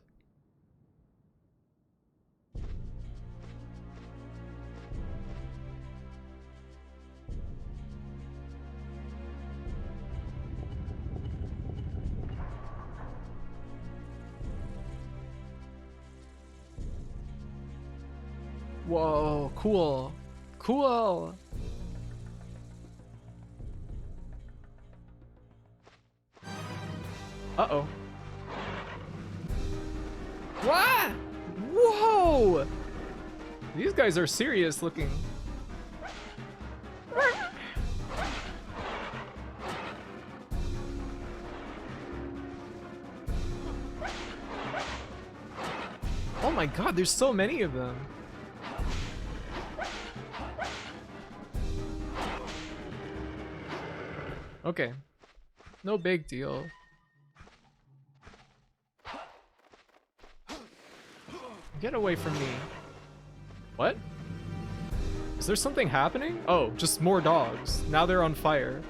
Whoa, cool. Cool. Uh-oh. What? Whoa! These guys are serious looking. Oh my god, there's so many of them. Okay. No big deal. Get away from me. What? Is there something happening? Oh, just more dogs. Now they're on fire.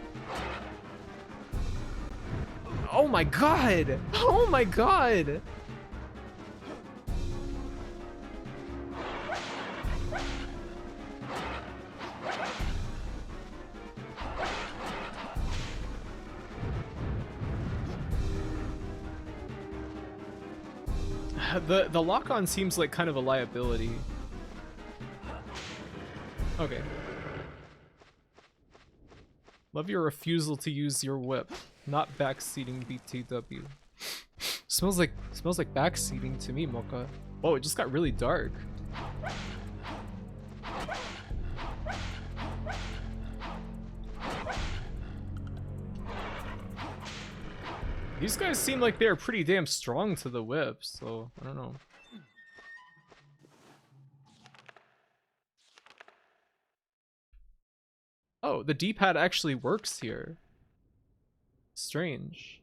Oh my god! Oh my god! The lock-on seems like kind of a liability. Okay. Love your refusal to use your whip. Not backseating BTW. smells like backseating to me, Mocha. Whoa, it just got really dark. These guys seem like they're pretty damn strong to the whip, so I don't know. Oh, the D-pad actually works here. Strange.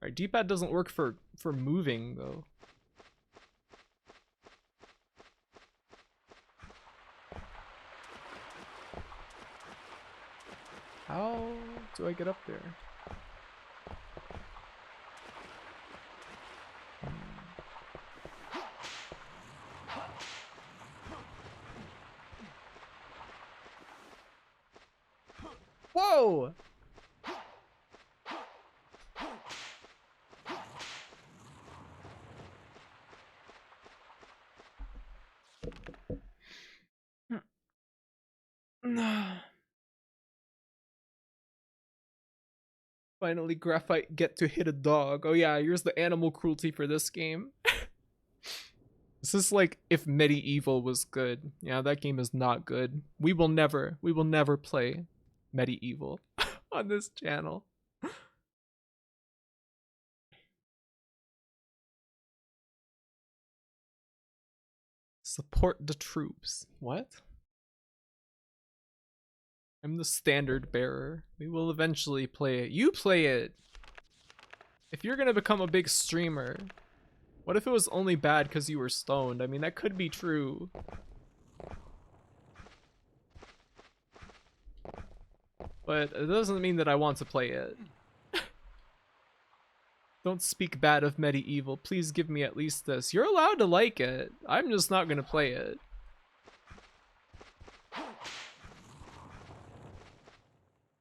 Alright, D-pad doesn't work for moving though. How do I get up there? Whoa! Finally, Graphite get to hit a dog. Oh yeah, here's the animal cruelty for this game. This is like if Medieval was good. Yeah, that game is not good. We will never play Medieval on this channel. Support the troops. What? I'm the standard bearer. We will eventually play it. You play it! If you're gonna become a big streamer, what if it was only bad because you were stoned? I mean, that could be true. But it doesn't mean that I want to play it. Don't speak bad of Medieval. Please give me at least this. You're allowed to like it. I'm just not gonna play it.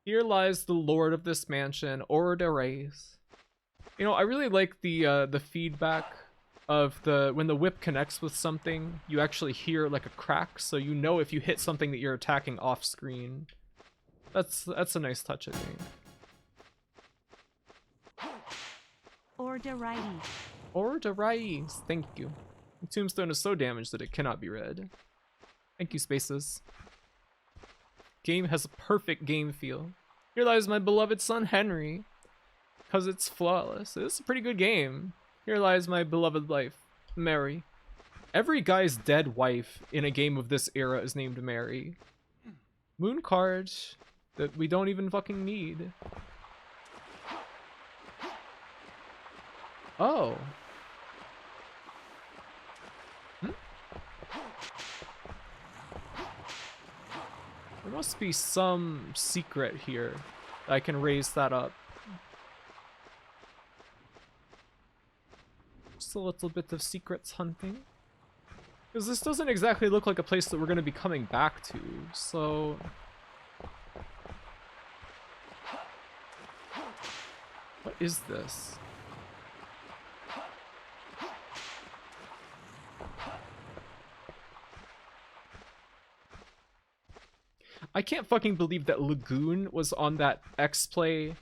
Here lies the lord of this mansion, Orderes. You know, I really like the feedback of when the whip connects with something, you actually hear like a crack, so you know if you hit something that you're attacking off screen. That's a nice touch, I think. Orderes. Orderes, thank you. The tombstone is so damaged that it cannot be read. Thank you, Spaces. Game has a perfect game feel. Here lies my beloved son Henry. Because it's flawless. It's a pretty good game. Here lies my beloved wife, Mary. Every guy's dead wife in a game of this era is named Mary. Moon card that we don't even fucking need. Oh. There must be some secret here. I can raise that up. Just a little bit of secrets hunting. Because this doesn't exactly look like a place that we're going to be coming back to, so... What is this? I can't fucking believe that Lagoon was on that X-Play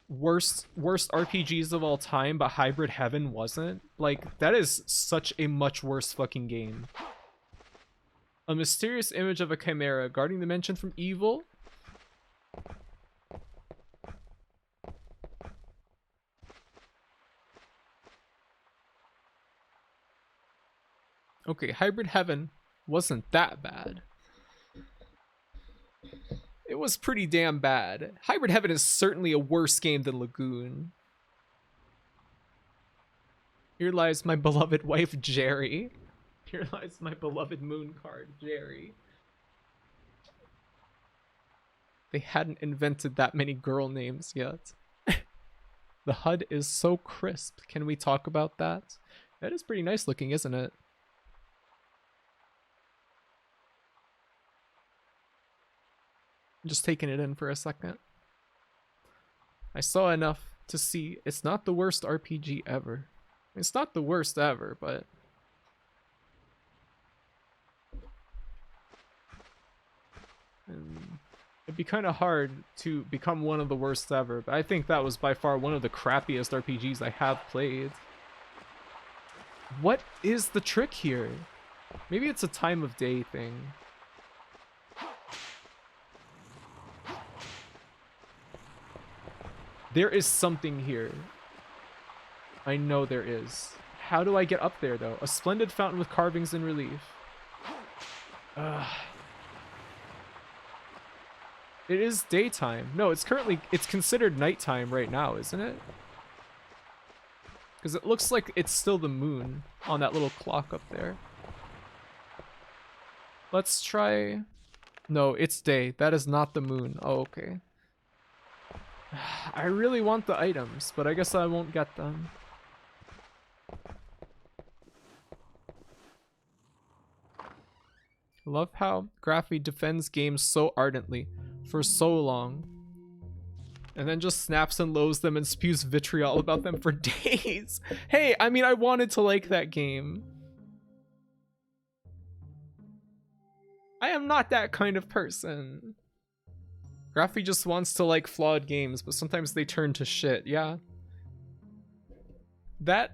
worst RPGs of all time, but Hybrid Heaven wasn't. Like, that is such a much worse fucking game. A mysterious image of a chimera guarding the mansion from evil. Okay, Hybrid Heaven wasn't that bad. It was pretty damn bad. Hybrid Heaven is certainly a worse game than Lagoon. Here lies my beloved wife, Jerry. Here lies my beloved moon card, Jerry. They hadn't invented that many girl names yet. The HUD is so crisp. Can we talk about that? That is pretty nice looking, isn't it? Just taking it in for a second. I saw enough to see it's not the worst RPG ever. It's not the worst ever, but it'd be kind of hard to become one of the worst ever, but I think that was by far one of the crappiest RPGs I have played. What is the trick here? Maybe it's a time of day thing. There is something here. I know there is. How do I get up there, though? A splendid fountain with carvings in relief. Ugh. It is daytime. No, it's considered nighttime right now, isn't it? Because it looks like it's still the moon on that little clock up there. Let's try... No, it's day. That is not the moon. Oh, okay. I really want the items, but I guess I won't get them. Love how Graphy defends games so ardently for so long, and then just snaps and loathes them and spews vitriol about them for days. Hey, I mean, I wanted to like that game. I am not that kind of person. Graphy just wants to like flawed games, but sometimes they turn to shit, yeah. That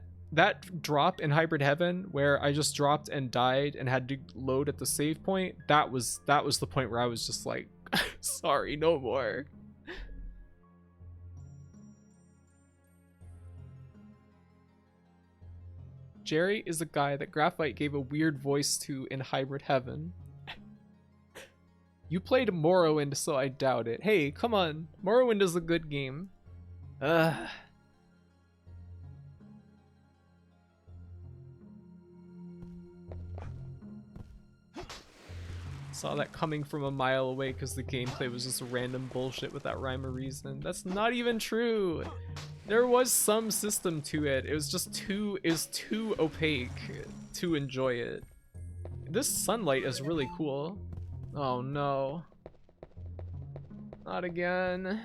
drop in Hybrid Heaven where I just dropped and died and had to load at the save point, that was the point where I was just like, sorry, no more. Jerry is a guy that Graphite gave a weird voice to in Hybrid Heaven. You played Morrowind, so I doubt it. Hey, come on. Morrowind is a good game. Ugh. Saw that coming from a mile away because the gameplay was just random bullshit without rhyme or reason. That's not even true. There was some system to it. It was just too opaque to enjoy it. This sunlight is really cool. Oh no. Not again.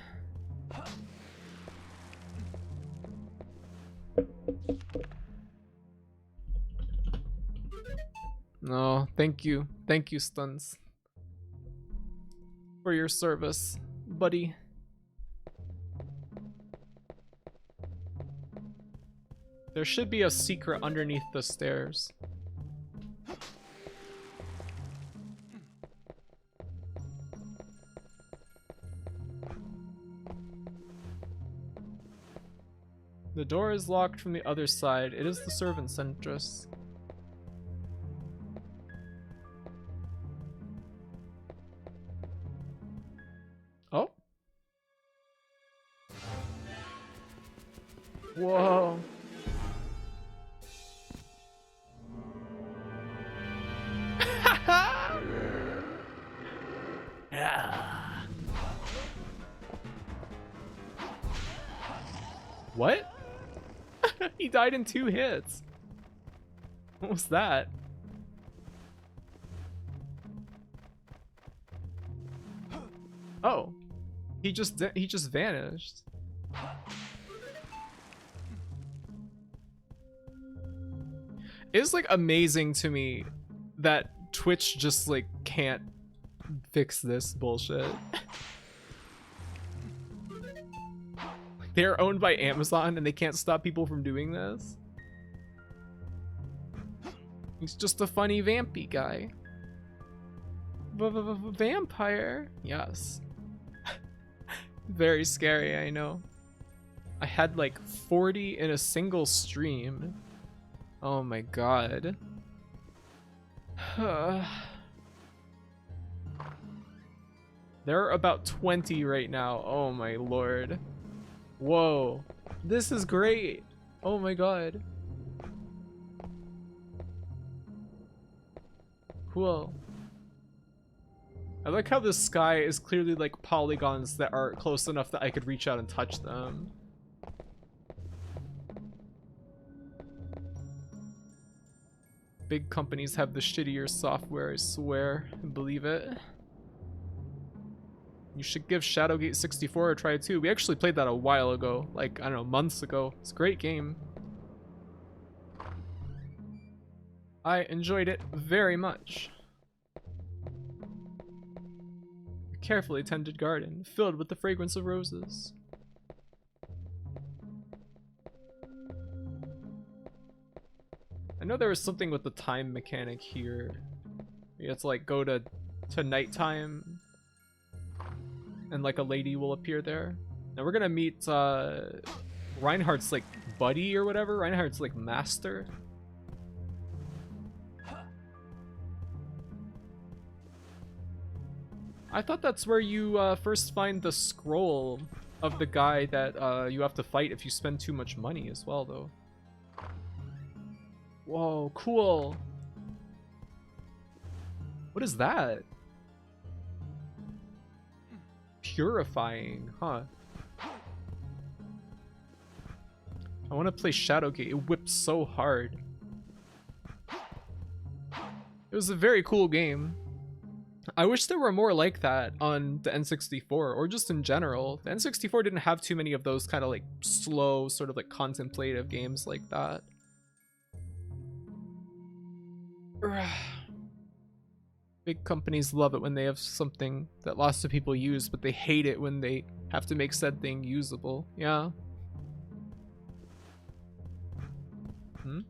No, thank you. Thank you, Stuns, for your service, buddy. There should be a secret underneath the stairs. The door is locked from the other side. It is the servant's entrance. Oh. Whoa. What? He died in 2 hits. What was that? Oh, he just vanished. It's like amazing to me that Twitch just like can't fix this bullshit. They're owned by Amazon and they can't stop people from doing this. He's just a funny vampy guy. Vampire? Yes. Very scary, I know. I had like 40 in a single stream. Oh my god. There are about 20 right now. Oh my lord. Whoa. This is great. Oh my god. Cool. I like how the sky is clearly like polygons that are close enough that I could reach out and touch them. Big companies have the shittier software, I swear. Believe it. You should give Shadowgate 64 a try too. We actually played that a while ago, like, I don't know, months ago. It's a great game. I enjoyed it very much. A carefully tended garden, filled with the fragrance of roses. I know there was something with the time mechanic here. You have to like go to nighttime and like a lady will appear there. Now we're gonna meet Reinhardt's like buddy or whatever. Reinhardt's like master. I thought that's where you first find the scroll of the guy that you have to fight if you spend too much money as well, though. Whoa, cool. What is that? Purifying, huh? I want to play Shadowgate. It whips so hard. It was a very cool game. I wish there were more like that on the N64 or just in general. The N64 didn't have too many of those kind of like slow, sort of like contemplative games like that. Big companies love it when they have something that lots of people use, but they hate it when they have to make said thing usable. Yeah. Hmm?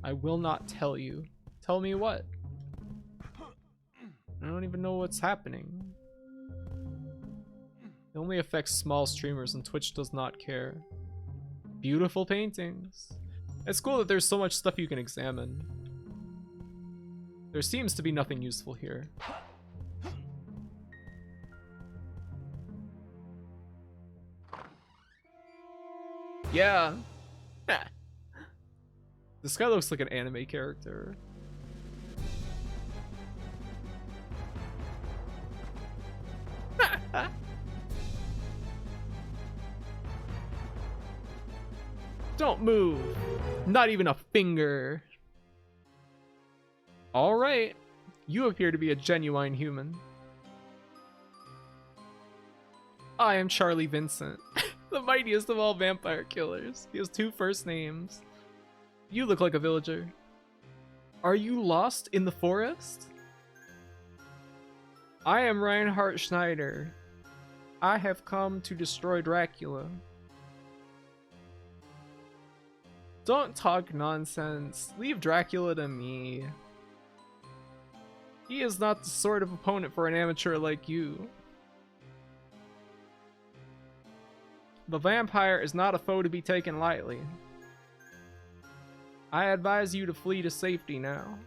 I will not tell you. Tell me what? I don't even know what's happening. It only affects small streamers and Twitch does not care. Beautiful paintings. It's cool that there's so much stuff you can examine. There seems to be nothing useful here. Yeah. This guy looks like an anime character. Don't move. Not even a finger. All right. You appear to be a genuine human. I am Charlie Vincent, the mightiest of all vampire killers. He has 2 first names. You look like a villager. Are you lost in the forest? I am Reinhardt Schneider. I have come to destroy Dracula. Don't talk nonsense. Leave Dracula to me. He is not the sort of opponent for an amateur like you. The vampire is not a foe to be taken lightly. I advise you to flee to safety now.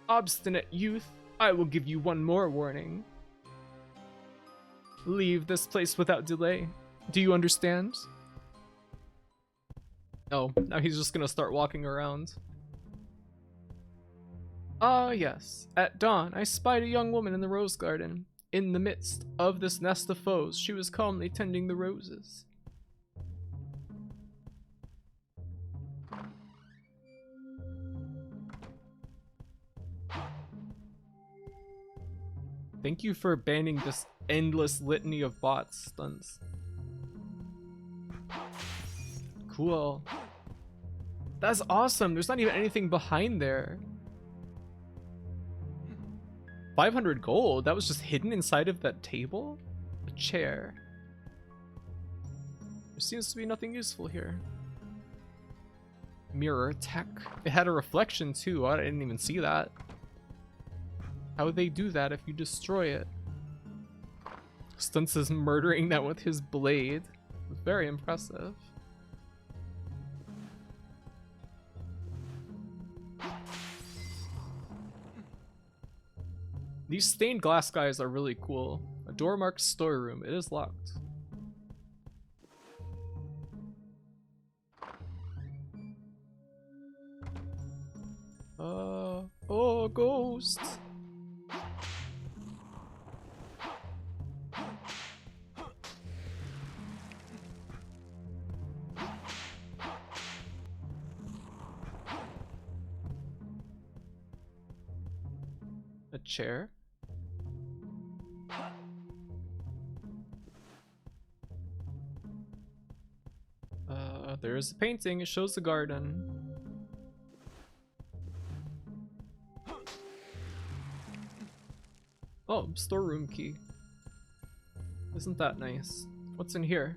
Obstinate youth, I will give you one more warning. Leave this place without delay. Do you understand? Oh, now he's just gonna start walking around. Ah, yes. At dawn, I spied a young woman in the rose garden. In the midst of this nest of foes, she was calmly tending the roses. Thank you for banning this endless litany of bot stunts. Cool. That's awesome. There's not even anything behind there. 500 gold? That was just hidden inside of that table? A chair. There seems to be nothing useful here. Mirror tech. It had a reflection too. I didn't even see that. How would they do that if you destroy it? Stunts is murdering that with his blade. Very impressive. These stained glass guys are really cool. A door marked storeroom. It is locked. Oh, ghost. A chair. There's a painting. It shows the garden. Oh, storeroom key. Isn't that nice? What's in here?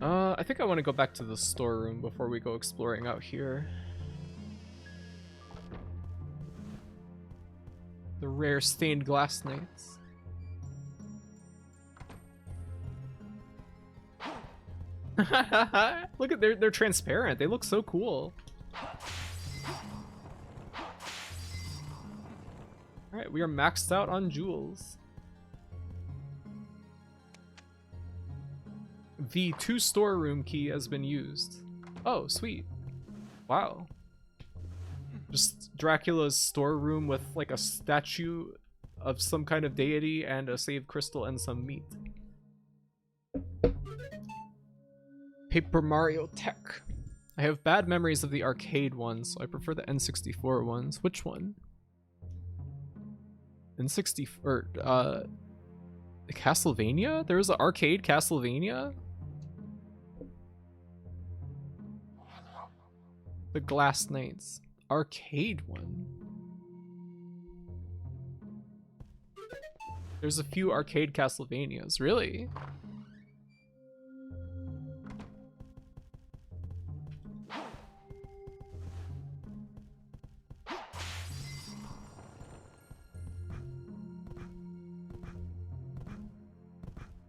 I think I want to go back to the storeroom before we go exploring out here. The rare stained glass nights. Look at they're transparent. They look so cool. Alright, we are maxed out on jewels. The 2 storeroom key has been used. Oh, sweet. Wow. Just Dracula's storeroom with like a statue of some kind of deity and a saved crystal and some meat. Paper Mario Tech. I have bad memories of the arcade ones, so I prefer the N64 ones. Which one? N60 or Castlevania? There was an arcade Castlevania? The Glass Knights. Arcade one. There's a few arcade Castlevanias, really?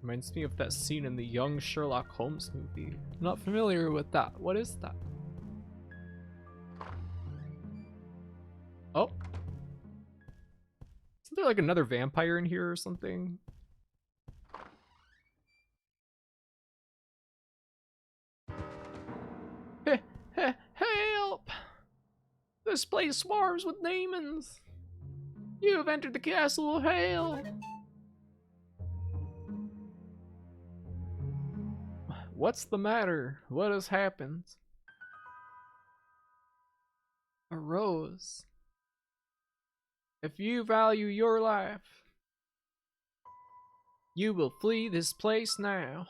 Reminds me of that scene in the Young Sherlock Holmes movie. Not familiar with that. What is that? Oh. Isn't there like another vampire in here or something? Help! This place swarms with demons. You have entered the castle of hell. What's the matter? What has happened? A rose. If you value your life, you will flee this place now.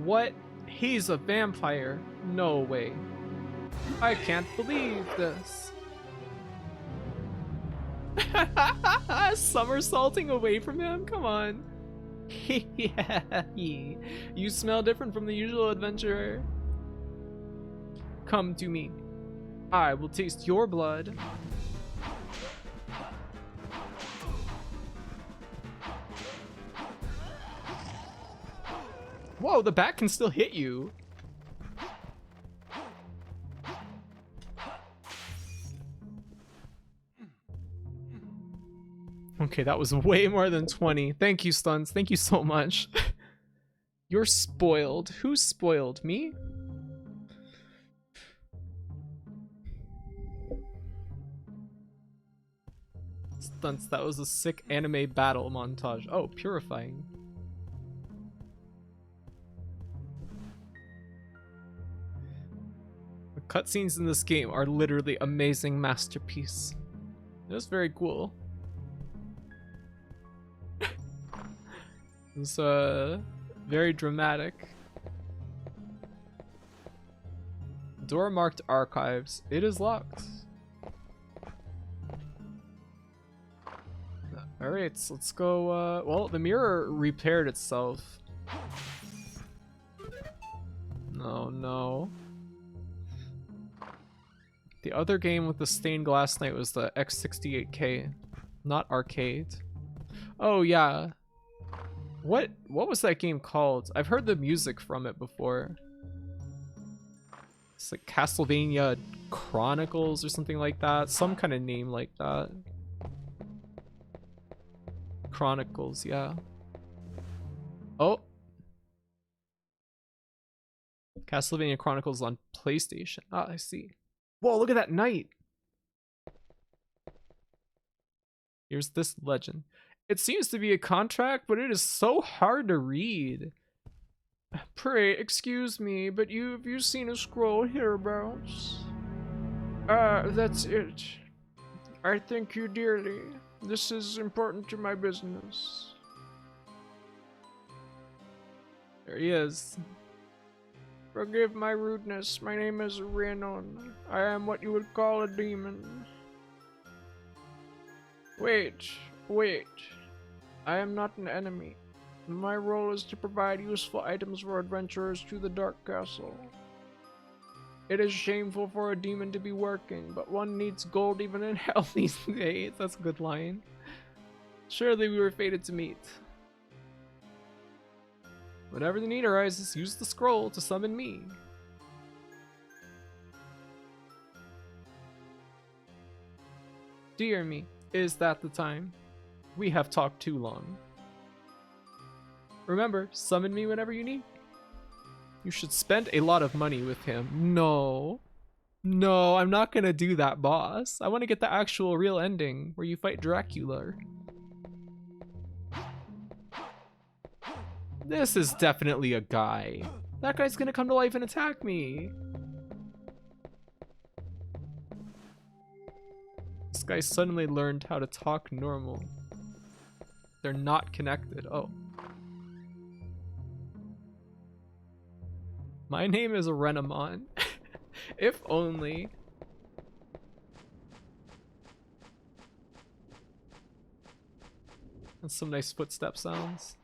What? He's a vampire? No way. I can't believe this. Somersaulting away from him? Come on. Yeah. You smell different from the usual adventurer. Come to me. I will taste your blood. Whoa, the bat can still hit you. Okay, that was way more than 20. Thank you, Stunts. Thank you so much. You're spoiled. Who spoiled me? Stunts, that was a sick anime battle montage. Oh, purifying. The cutscenes in this game are literally amazing masterpiece. It was very cool. It's very dramatic. Door marked archives. It is locked. Alright, so let's go. Well, the mirror repaired itself. No. The other game with the stained glass knight was the X68K, not arcade. Oh yeah. What was that game called? I've heard the music from it before. It's like Castlevania Chronicles or something like that. Some kind of name like that. Chronicles, yeah. Oh. Castlevania Chronicles on PlayStation. Ah, I see. Whoa, look at that knight. Here's this legend. It seems to be a contract, but it is so hard to read. Pray, excuse me, but have you seen a scroll hereabouts? That's it. I thank you dearly. This is important to my business. There he is. Forgive my rudeness. My name is Reinhardt. I am what you would call a demon. Wait. I am not an enemy. My role is to provide useful items for adventurers to the Dark Castle. It is shameful for a demon to be working, but one needs gold even in hell these days. That's a good line. Surely we were fated to meet. Whenever the need arises, use the scroll to summon me. Dear me, is that the time? We have talked too long. Remember, summon me whenever you need. You should spend a lot of money with him. No. No, I'm not gonna do that, boss. I want to get the actual real ending where you fight Dracula. This is definitely a guy. That guy's gonna come to life and attack me. This guy suddenly learned how to talk normal. They're not connected. Oh. My name is Renamon. If only. And some nice footstep sounds.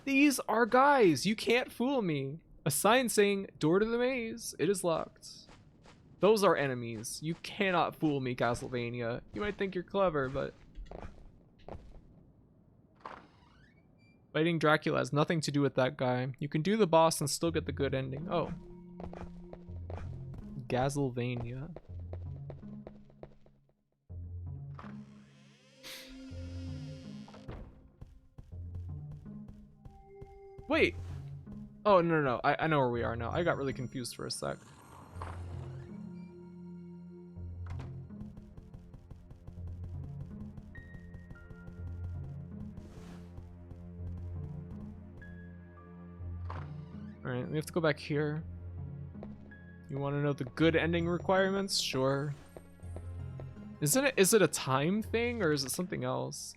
These are guys! You can't fool me! A sign saying, door to the maze. It is locked. Those are enemies. You cannot fool me, Castlevania. You might think you're clever, but... Fighting Dracula has nothing to do with that guy. You can do the boss and still get the good ending. Oh. Castlevania. Wait. Oh, no. I know where we are now. I got really confused for a sec. Alright, we have to go back here. You want to know the good ending requirements? Sure. Is it a time thing or is it something else?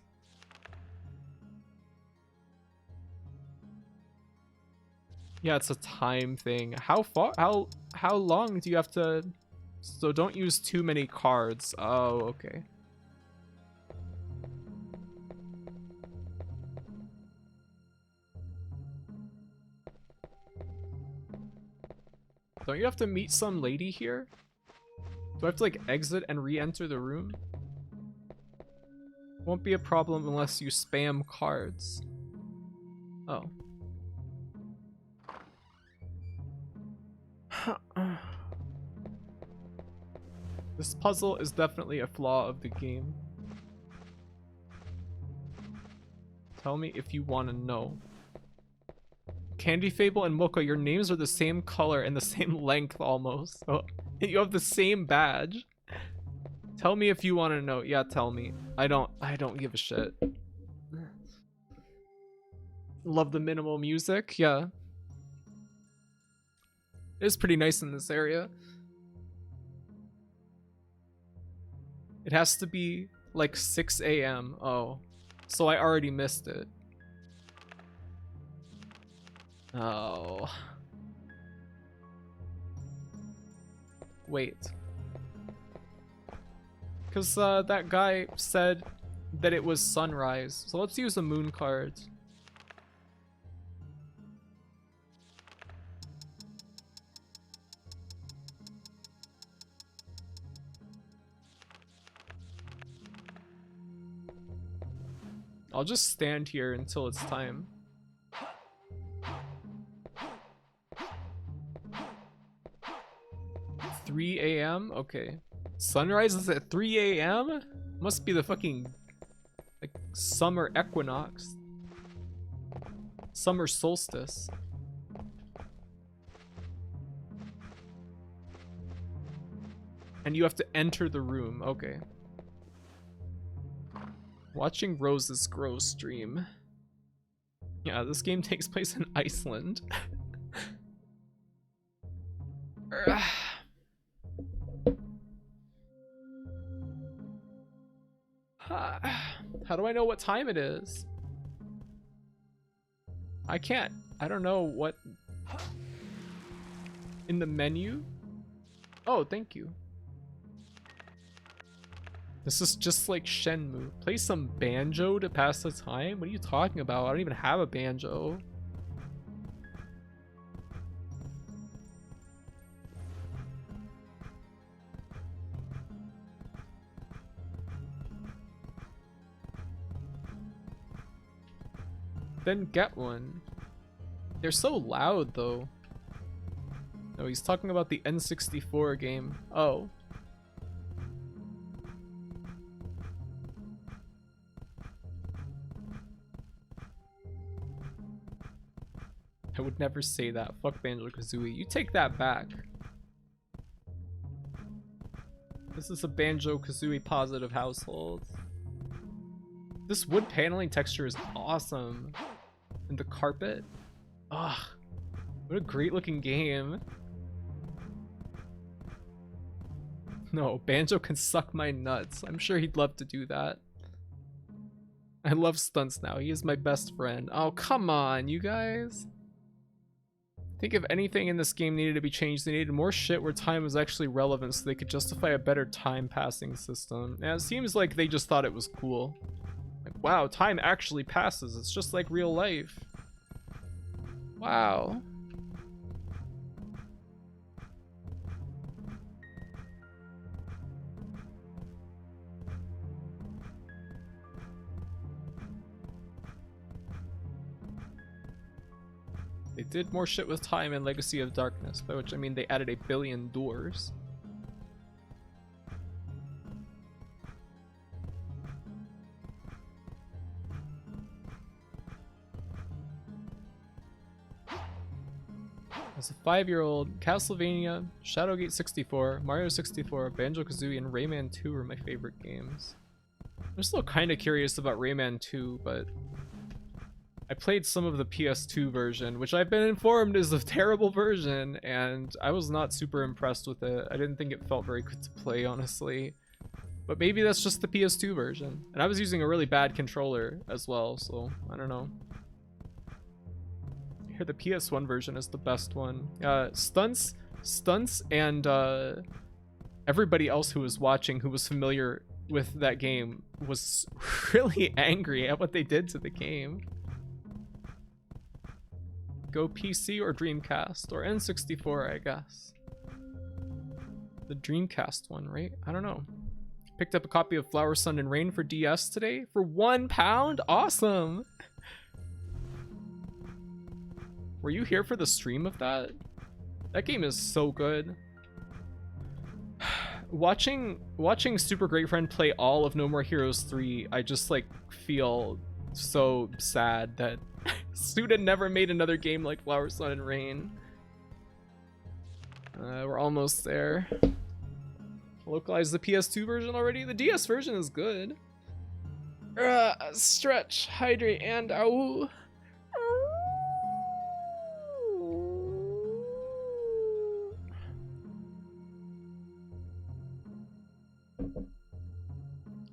Yeah, it's a time thing. How long do you have to... So don't use too many cards. Oh, okay. Don't you have to meet some lady here? Do I have to like exit and re-enter the room? Won't be a problem unless you spam cards. Oh. This puzzle is definitely a flaw of the game. Tell me if you want to know. Candy Fable and Mocha, your names are the same color and the same length almost. Oh, you have the same badge. Tell me if you want to know. Yeah, tell me. I don't give a shit. Love the minimal music. Yeah. It is pretty nice in this area. It has to be like 6 a.m. Oh, so I already missed it. Oh. Wait. Because that guy said that it was sunrise. So let's use a moon card. I'll just stand here until it's time. $3 a.m. Okay. Sunrise is at 3 a.m.? Must be the fucking like summer equinox. Summer solstice. And you have to enter the room. Okay. Watching roses grow stream. Yeah, this game takes place in Iceland. How do I know what time it is? I can't. I don't know what... In the menu? Oh, thank you. This is just like Shenmue. Play some banjo to pass the time? What are you talking about? I don't even have a banjo. then get one. They're so loud though. No, he's talking about the N64 game. Oh. I would never say that. Fuck Banjo-Kazooie. You take that back. This is a Banjo-Kazooie positive household. This wood paneling texture is awesome. And the carpet. Ugh. What a great looking game. No, Banjo can suck my nuts. I'm sure he'd love to do that. I love Stunts now. He is my best friend. Oh, come on, you guys. I think if anything in this game needed to be changed, they needed more shit where time was actually relevant so they could justify a better time passing system. And it seems like they just thought it was cool. Like, wow, time actually passes. It's just like real life. Wow. They did more shit with time in Legacy of Darkness, by which I mean they added 1 billion doors. As a 5-year-old, Castlevania, Shadowgate 64, Mario 64, Banjo-Kazooie, and Rayman 2 are my favorite games. I'm still kind of curious about Rayman 2, but I played some of the PS2 version, which I've been informed is a terrible version, and I was not super impressed with it. I didn't think it felt very good to play, honestly. But maybe that's just the PS2 version. And I was using a really bad controller as well, so I don't know. I hear the PS1 version is the best one. Stunts, and everybody else who was watching who was familiar with that game was really angry at what they did to the game. Go PC or Dreamcast or N64, I guess. The Dreamcast one, right? I don't know. Picked up a copy of Flower, Sun, and Rain for DS today for £1. Awesome. Were you here for the stream of that? That game is so good. Watching Super Great Friend play all of No More Heroes 3, I just like feel so sad that Suda never made another game like Flower, Sun, and Rain. We're almost there. Localize the PS2 version already? The DS version is good. Stretch, hydrate, and ow.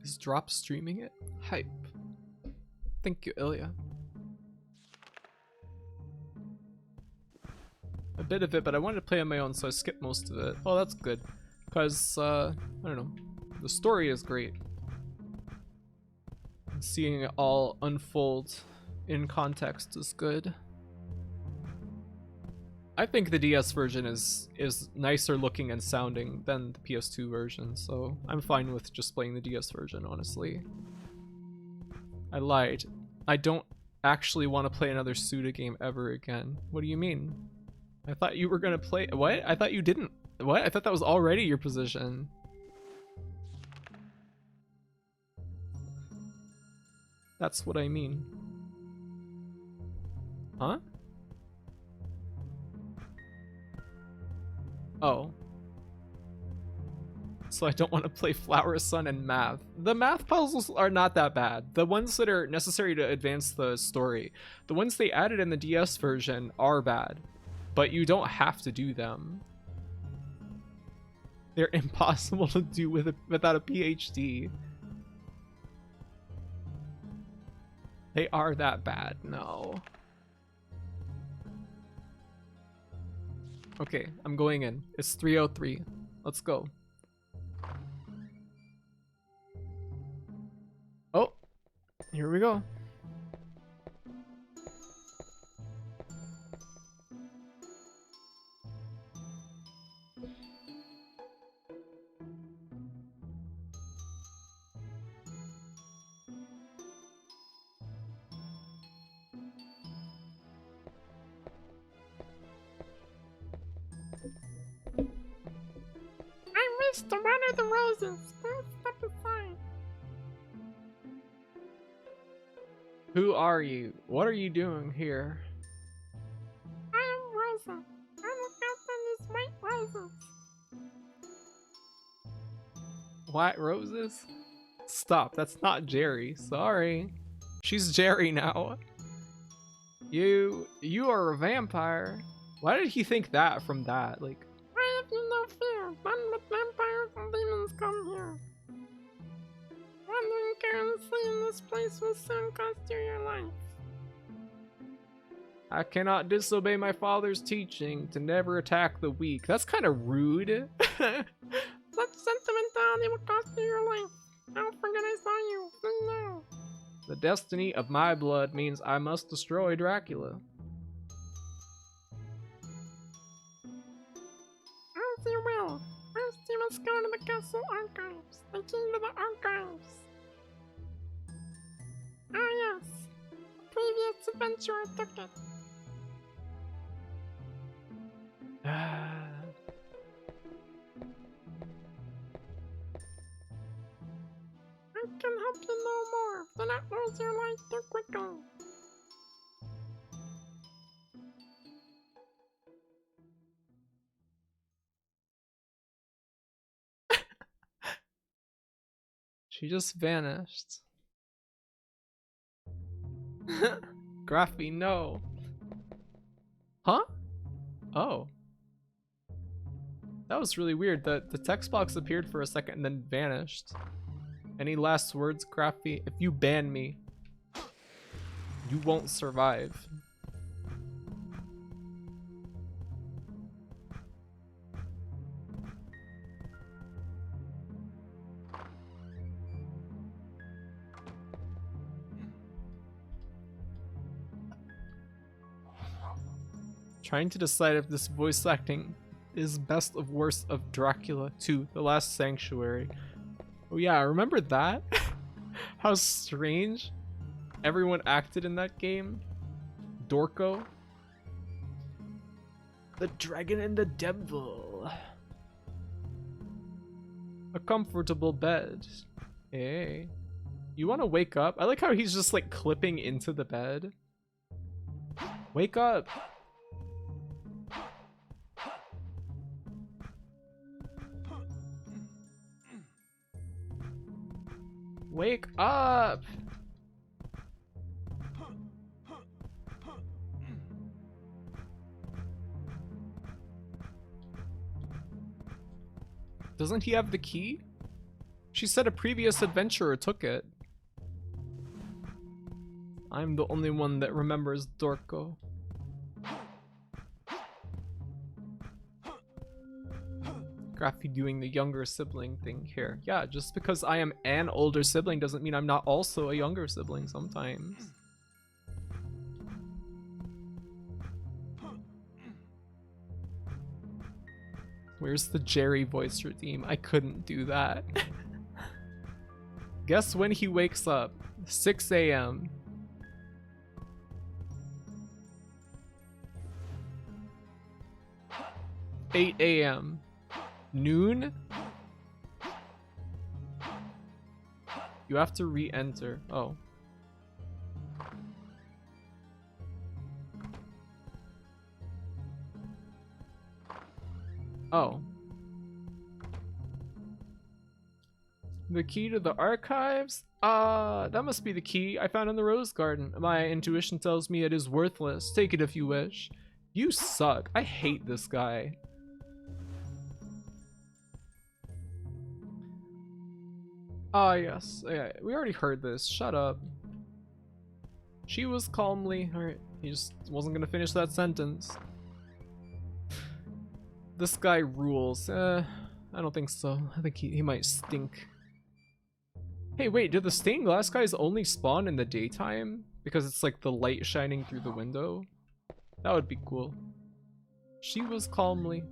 Is Drop streaming it? Hype. Thank you, Ilya. A bit of it, but I wanted to play on my own, so I skipped most of it. Oh, that's good. Because, I don't know. The story is great. And seeing it all unfold in context is good. I think the DS version is nicer looking and sounding than the PS2 version, so I'm fine with just playing the DS version, honestly. I lied. I don't actually want to play another Suda game ever again. What do you mean? I thought you were gonna play. What? I thought you didn't. What? I thought that was already your position. That's what I mean. Huh? Oh. So I don't want to play Flower, Sun, and Math. The math puzzles are not that bad. The ones that are necessary to advance the story, the ones they added in the DS version are bad. But you don't have to do them. They're impossible to do without a PhD. They are that bad. No. Okay, I'm going in. It's 3:03. Let's go. Oh, here we go. wish to water the roses. Please step aside. Who are you? What are you doing here? I am Rosa. I look after these white roses. White roses? Stop, that's not Jerry. Sorry. She's Jerry now. You are a vampire. Why did he think that from that? Like, why have you no fear? None but vampires and demons come here. Wandering carelessly in this place will soon cost you your life. I cannot disobey my father's teaching to never attack the weak. That's kind of rude. Such sentimentality will cost you your life. Don't forget I saw you. Please no. The destiny of my blood means I must destroy Dracula. As you will. First you must go to the castle archives. The key to the archives. Ah yes. The previous adventurer took it. I can help you no more. Do not lose your life too quickly. She just vanished. Graphy, no. Huh? Oh. That was really weird. The text box appeared for a second and then vanished. Any last words, Graphy? If you ban me, you won't survive. Trying to decide if this voice acting is best of worst of Dracula 2, The Last Sanctuary. Oh yeah, remember that? How strange everyone acted in that game. Dorco. The Dragon and the Devil. A comfortable bed. Hey. You want to wake up? I like how he's just like clipping into the bed. Wake up. Wake up! Doesn't he have the key? She said a previous adventurer took it. I'm the only one that remembers Dorco. Graphy doing the younger sibling thing here. Yeah, just because I am an older sibling doesn't mean I'm not also a younger sibling sometimes. Where's the Jerry voice redeem? I couldn't do that. Guess when he wakes up? 6 a.m. 8 a.m. Noon? You have to re-enter. Oh. Oh. The key to the archives? That must be the key I found in the rose garden. My intuition tells me it is worthless. Take it if you wish. You suck. I hate this guy. Ah, yes. Yeah, we already heard this. Shut up. She was calmly... Alright, he just wasn't gonna finish that sentence. This guy rules. I don't think so. I think he might stink. Hey, wait, did the stained glass guys only spawn in the daytime? Because it's like the light shining through the window? That would be cool. She was calmly...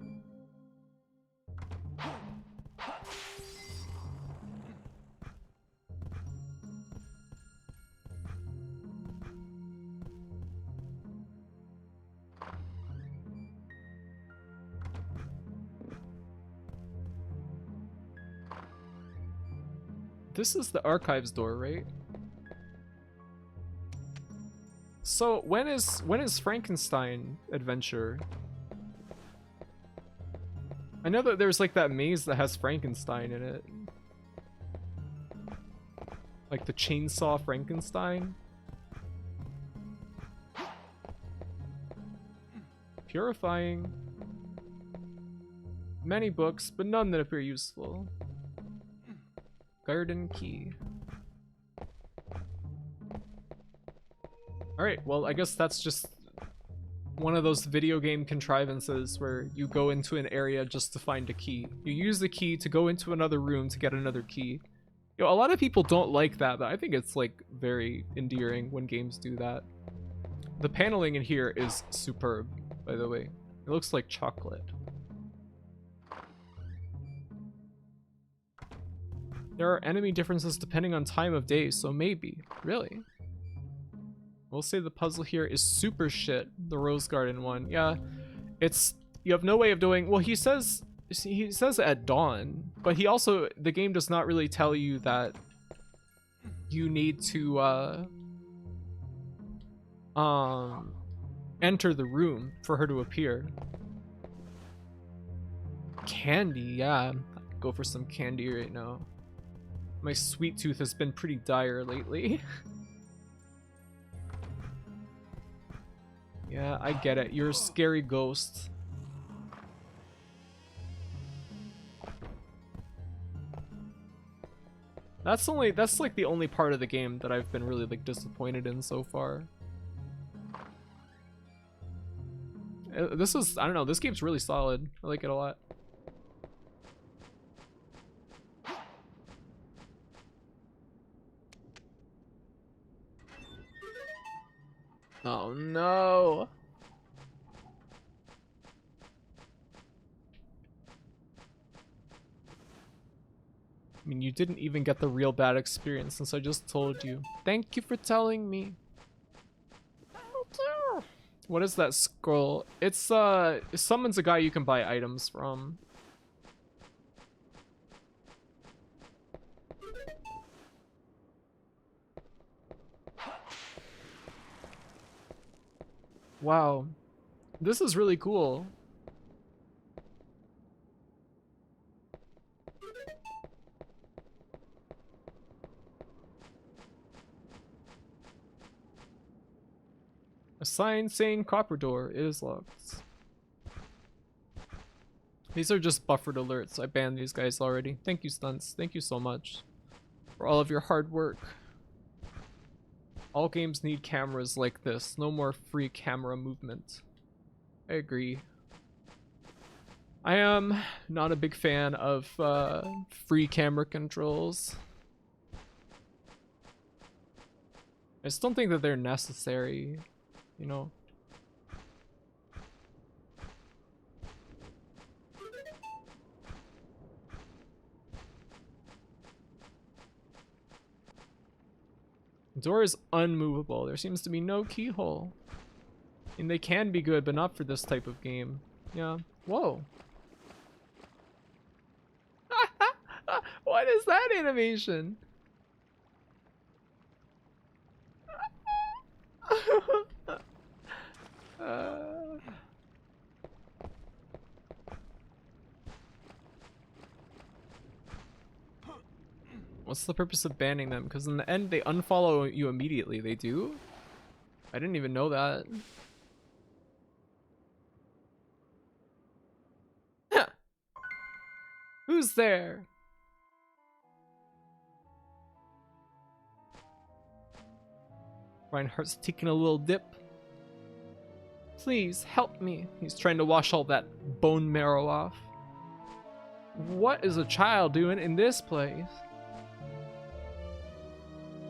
This is the archives door, right? So when is Frankenstein adventure? I know that there's like that maze that has Frankenstein in it. Like the chainsaw Frankenstein. Purifying. Many books, but none that appear useful. Garden key. Alright, well, I guess that's just one of those video game contrivances where you go into an area just to find a key. You use the key to go into another room to get another key. You know, a lot of people don't like that, but I think it's like very endearing when games do that. The paneling in here is superb, by the way. It looks like chocolate. There are enemy differences depending on time of day, so maybe. Really? We'll say the puzzle here is super shit, the Rose Garden one. Yeah, it's, you have no way of doing, well, he says at dawn, but he also, the game does not really tell you that you need to enter the room for her to appear. Candy, yeah, go for some candy right now. My sweet tooth has been pretty dire lately. Yeah, I get it. You're a scary ghost. That's like the only part of the game that I've been really like disappointed in so far. This is, I don't know, this game's really solid. I like it a lot. Oh no. I mean, you didn't even get the real bad experience since I just told you. Thank you for telling me. What is that scroll? It's it summons a guy you can buy items from. Wow, this is really cool. A sign saying copper door. It is locked. These are just buffered alerts. I banned these guys already. Thank you, Stunts. Thank you so much for all of your hard work. All games need cameras like this. No more free camera movement. I agree. I am not a big fan of free camera controls. I just don't think that they're necessary, you know. The door is unmovable. There seems to be no keyhole. And they can be good, but not for this type of game. Yeah. Whoa. What is that animation? What's the purpose of banning them? Because in the end, they unfollow you immediately. They do? I didn't even know that. Who's there? Reinhardt's taking a little dip. Please help me. He's trying to wash all that bone marrow off. What is a child doing in this place?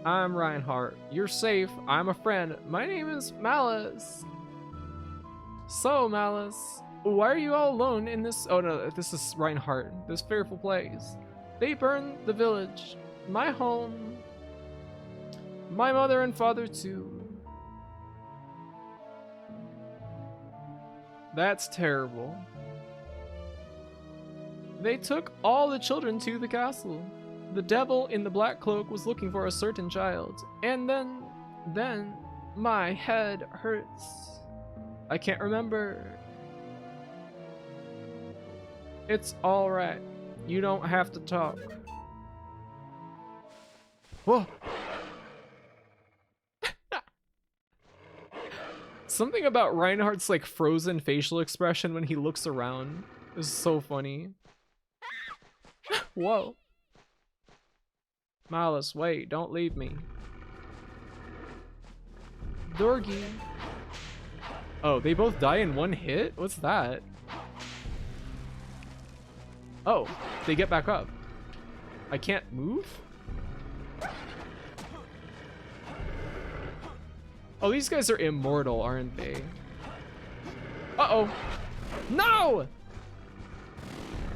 I'm Reinhardt. You're safe. I'm a friend. My name is Malice. So, Malice, why are you all alone in this? Oh no, this is Reinhardt. This fearful place. They burned the village. My home. My mother and father too. That's terrible. They took all the children to the castle. The devil in the black cloak was looking for a certain child. And then, my head hurts. I can't remember. It's alright. You don't have to talk. Whoa. Something about Reinhardt's like frozen facial expression when he looks around is so funny. Whoa. Malice, wait, don't leave me. Dorgy. Oh, they both die in one hit? What's that? Oh, they get back up. I can't move? Oh, these guys are immortal, aren't they? Uh-oh. No!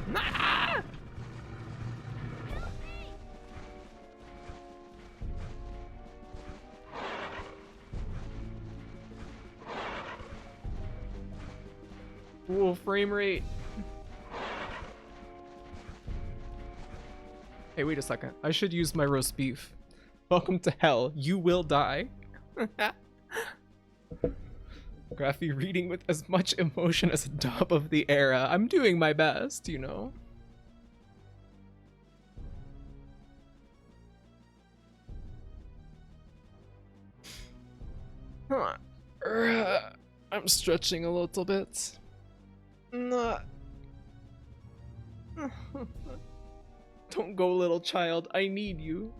Nah! Ooh, frame rate. Hey, wait a second. I should use my roast beef. Welcome to hell. You will die. Graphy reading with as much emotion as a dub of the era. I'm doing my best, you know. I'm stretching a little bit. Don't go, little child. I need you.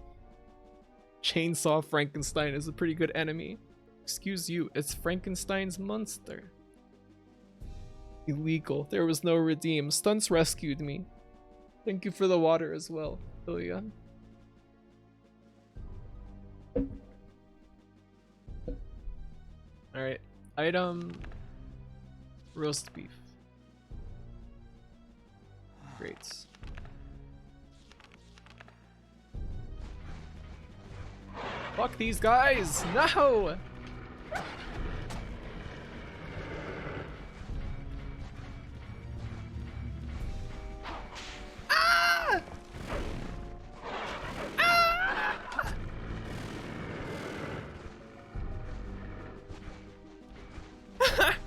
Chainsaw Frankenstein is a pretty good enemy. Excuse you, it's Frankenstein's monster. Illegal. There was no redeem. Stunts rescued me. Thank you for the water as well, Ilya. Alright. Item... roast beef. Great. Fuck these guys! No! Ah!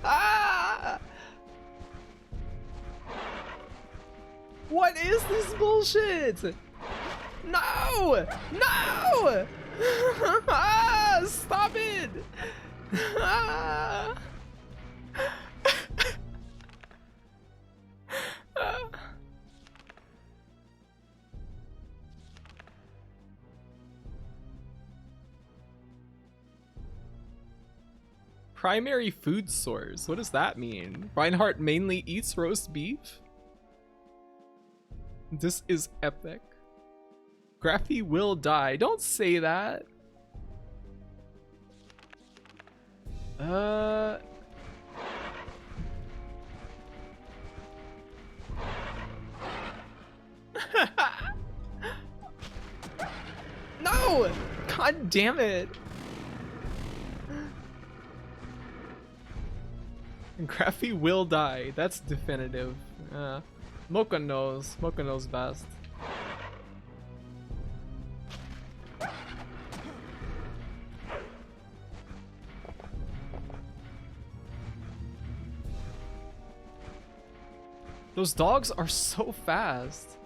Ah! What is this bullshit? No! No! Ah, stop it! Ah. Primary food source. What does that mean? Reinhardt mainly eats roast beef? This is epic. Graphy will die. Don't say that. No! God damn it. Graphy will die. That's definitive. Mocha knows. Mocha knows best. Those dogs are so fast.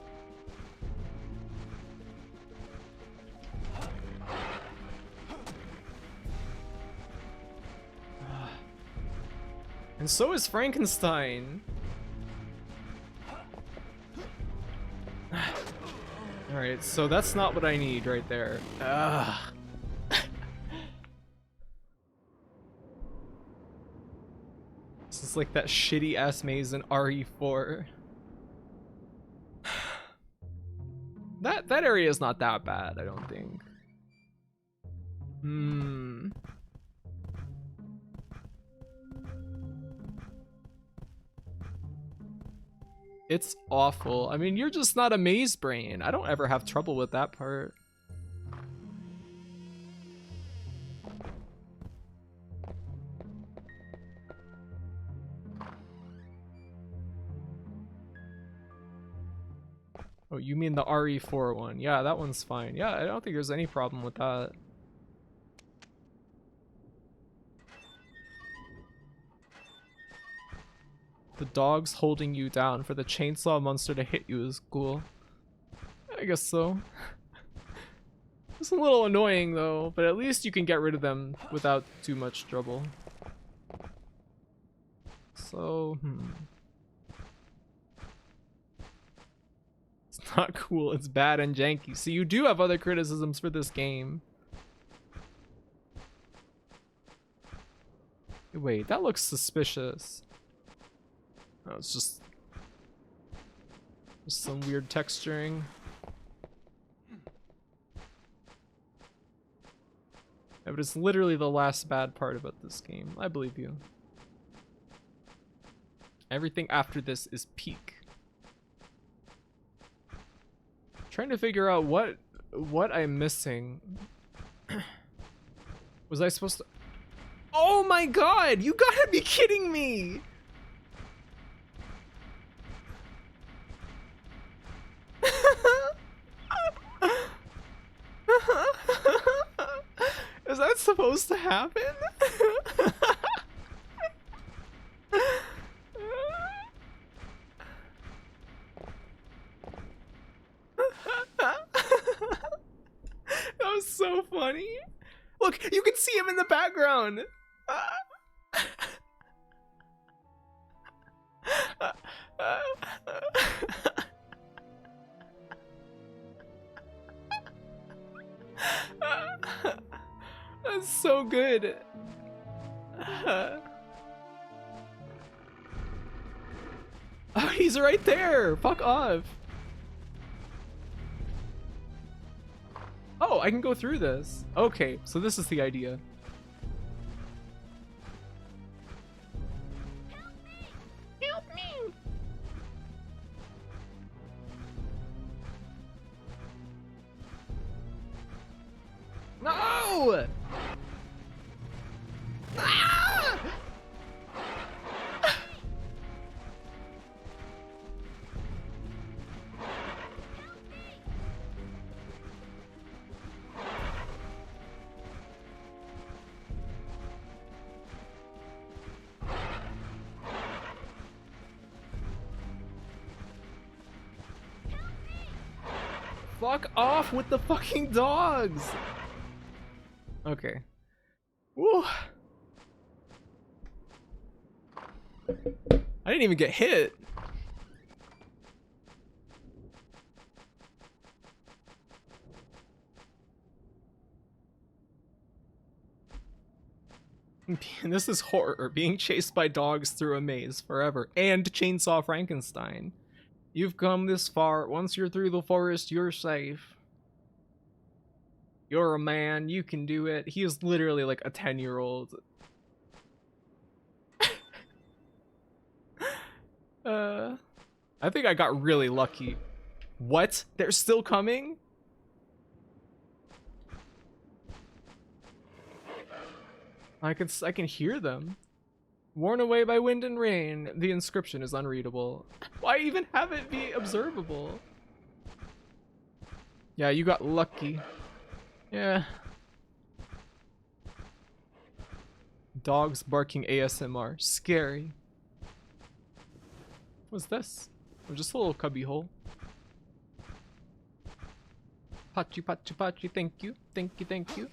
And so is Frankenstein. Alright, so that's not what I need right there. Ugh. This is like that shitty ass maze in RE4. That area is not that bad, I don't think. It's awful. I mean, you're just not a maze brain. I don't ever have trouble with that part. Oh, you mean the RE4 one? Yeah, that one's fine. Yeah, I don't think there's any problem with that. The dog's holding you down for the chainsaw monster to hit you is cool. I guess so. It's a little annoying though, but at least you can get rid of them without too much trouble. So, It's not cool, it's bad and janky. So you do have other criticisms for this game. Wait, that looks suspicious. Oh, it's just some weird texturing. Yeah, but it's literally the last bad part about this game. I believe you. Everything after this is peak. Trying to figure out what I'm missing. Was I supposed to? Oh my god! You gotta be kidding me! Is that supposed to happen? That was so funny. Look, you can see him in the background. That's so good. Oh, he's right there. Fuck off. Oh, I can go through this. Okay, so this is the idea. Help me! No! Ah! Fuck off with the fucking dogs! Okay. Woo! I didn't even get hit. This is horror, being chased by dogs through a maze forever, and Chainsaw Frankenstein. You've come this far. Once you're through the forest, you're safe. You're a man. You can do it. He is literally like a 10-year-old. I think I got really lucky. What? They're still coming? I can hear them. Worn away by wind and rain, the inscription is unreadable. Why even have it be observable? Yeah, you got lucky. Yeah. Dogs barking ASMR. Scary. What's this? Oh, just a little cubby hole. Pachi, pachi, pachi, thank you. Thank you, thank you.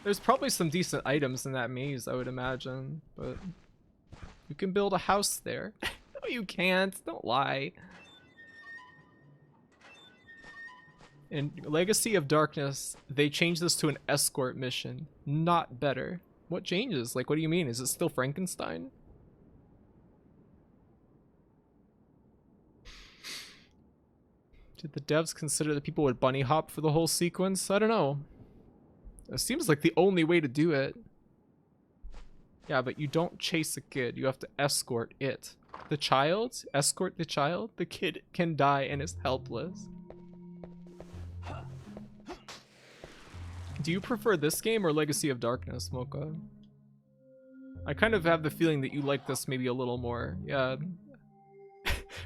There's probably some decent items in that maze, I would imagine, but you can build a house there. No, you can't. Don't lie. In Legacy of Darkness, they changed this to an escort mission. Not better. What changes? Like, what do you mean? Is it still Frankenstein? Did the devs consider that people would bunny hop for the whole sequence? I don't know. It seems like the only way to do it. Yeah, but you don't chase a kid. You have to escort it. The child? Escort the child? The kid can die and is helpless. Do you prefer this game or Legacy of Darkness, Mocha? I kind of have the feeling that you like this maybe a little more. Yeah.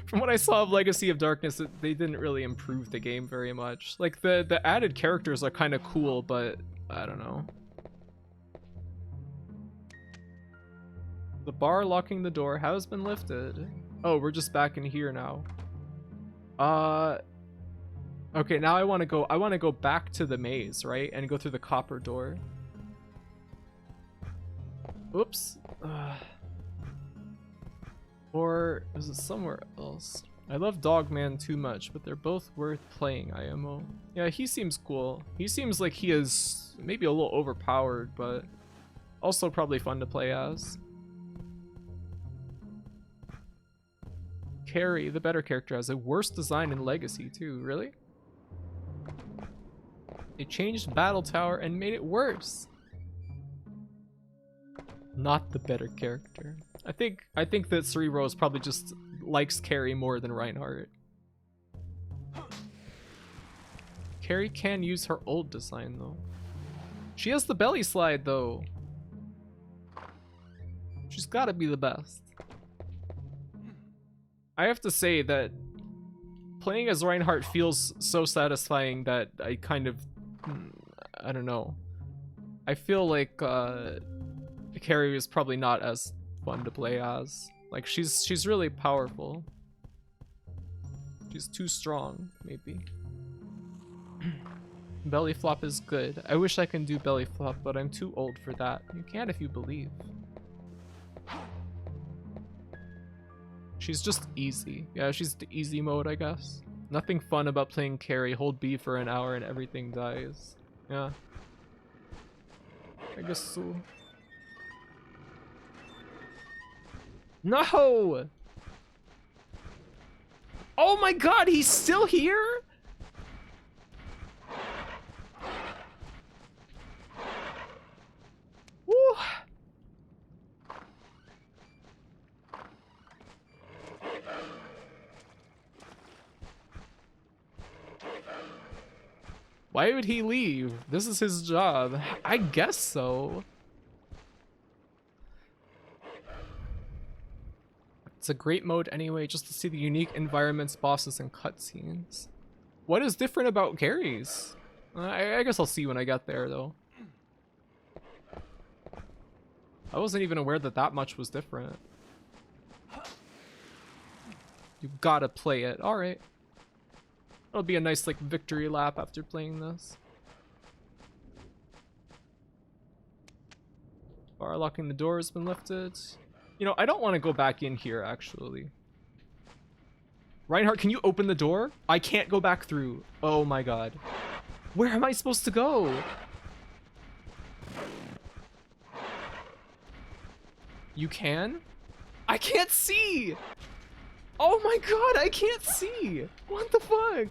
From what I saw of Legacy of Darkness, they didn't really improve the game very much. Like, the added characters are kind of cool, but I don't know. The bar locking the door has been lifted. Oh, we're just back in here now. Okay, now I want to go back to the maze, right? And go through the copper door. Oops. Or is it somewhere else? I love Dogman too much, but they're both worth playing, IMO. Yeah, he seems cool. He seems like he is maybe a little overpowered, but also probably fun to play as. Carrie, the better character, has a worse design in Legacy too. Really? They changed Battle Tower and made it worse. Not the better character. I think that Cerebro probably just likes Carrie more than Reinhardt. Carrie can use her old design though. She has the belly slide though. She's gotta be the best. I have to say that playing as Reinhardt feels so satisfying that I kind of, I don't know. I feel like Carrie is probably not as fun to play as. Like she's really powerful. She's too strong, maybe. Belly flop is good. I wish I can do belly flop, but I'm too old for that. You can if you believe. She's just easy. Yeah, she's the easy mode, I guess. Nothing fun about playing Carrie. Hold B for an hour and everything dies. Yeah. I guess so. No! Oh my god, he's still here? Woo! Why would he leave? This is his job. I guess so. It's a great mode anyway, just to see the unique environments, bosses, and cutscenes. What is different about Carrie's? I guess I'll see when I get there, though. I wasn't even aware that that much was different. You gotta play it. Alright. It'll be a nice, like, victory lap after playing this. Bar locking the door has been lifted. You know, I don't want to go back in here, actually. Reinhardt, can you open the door? I can't go back through. Oh my god. Where am I supposed to go? You can? I can't see! Oh my god, I can't see! What the fuck?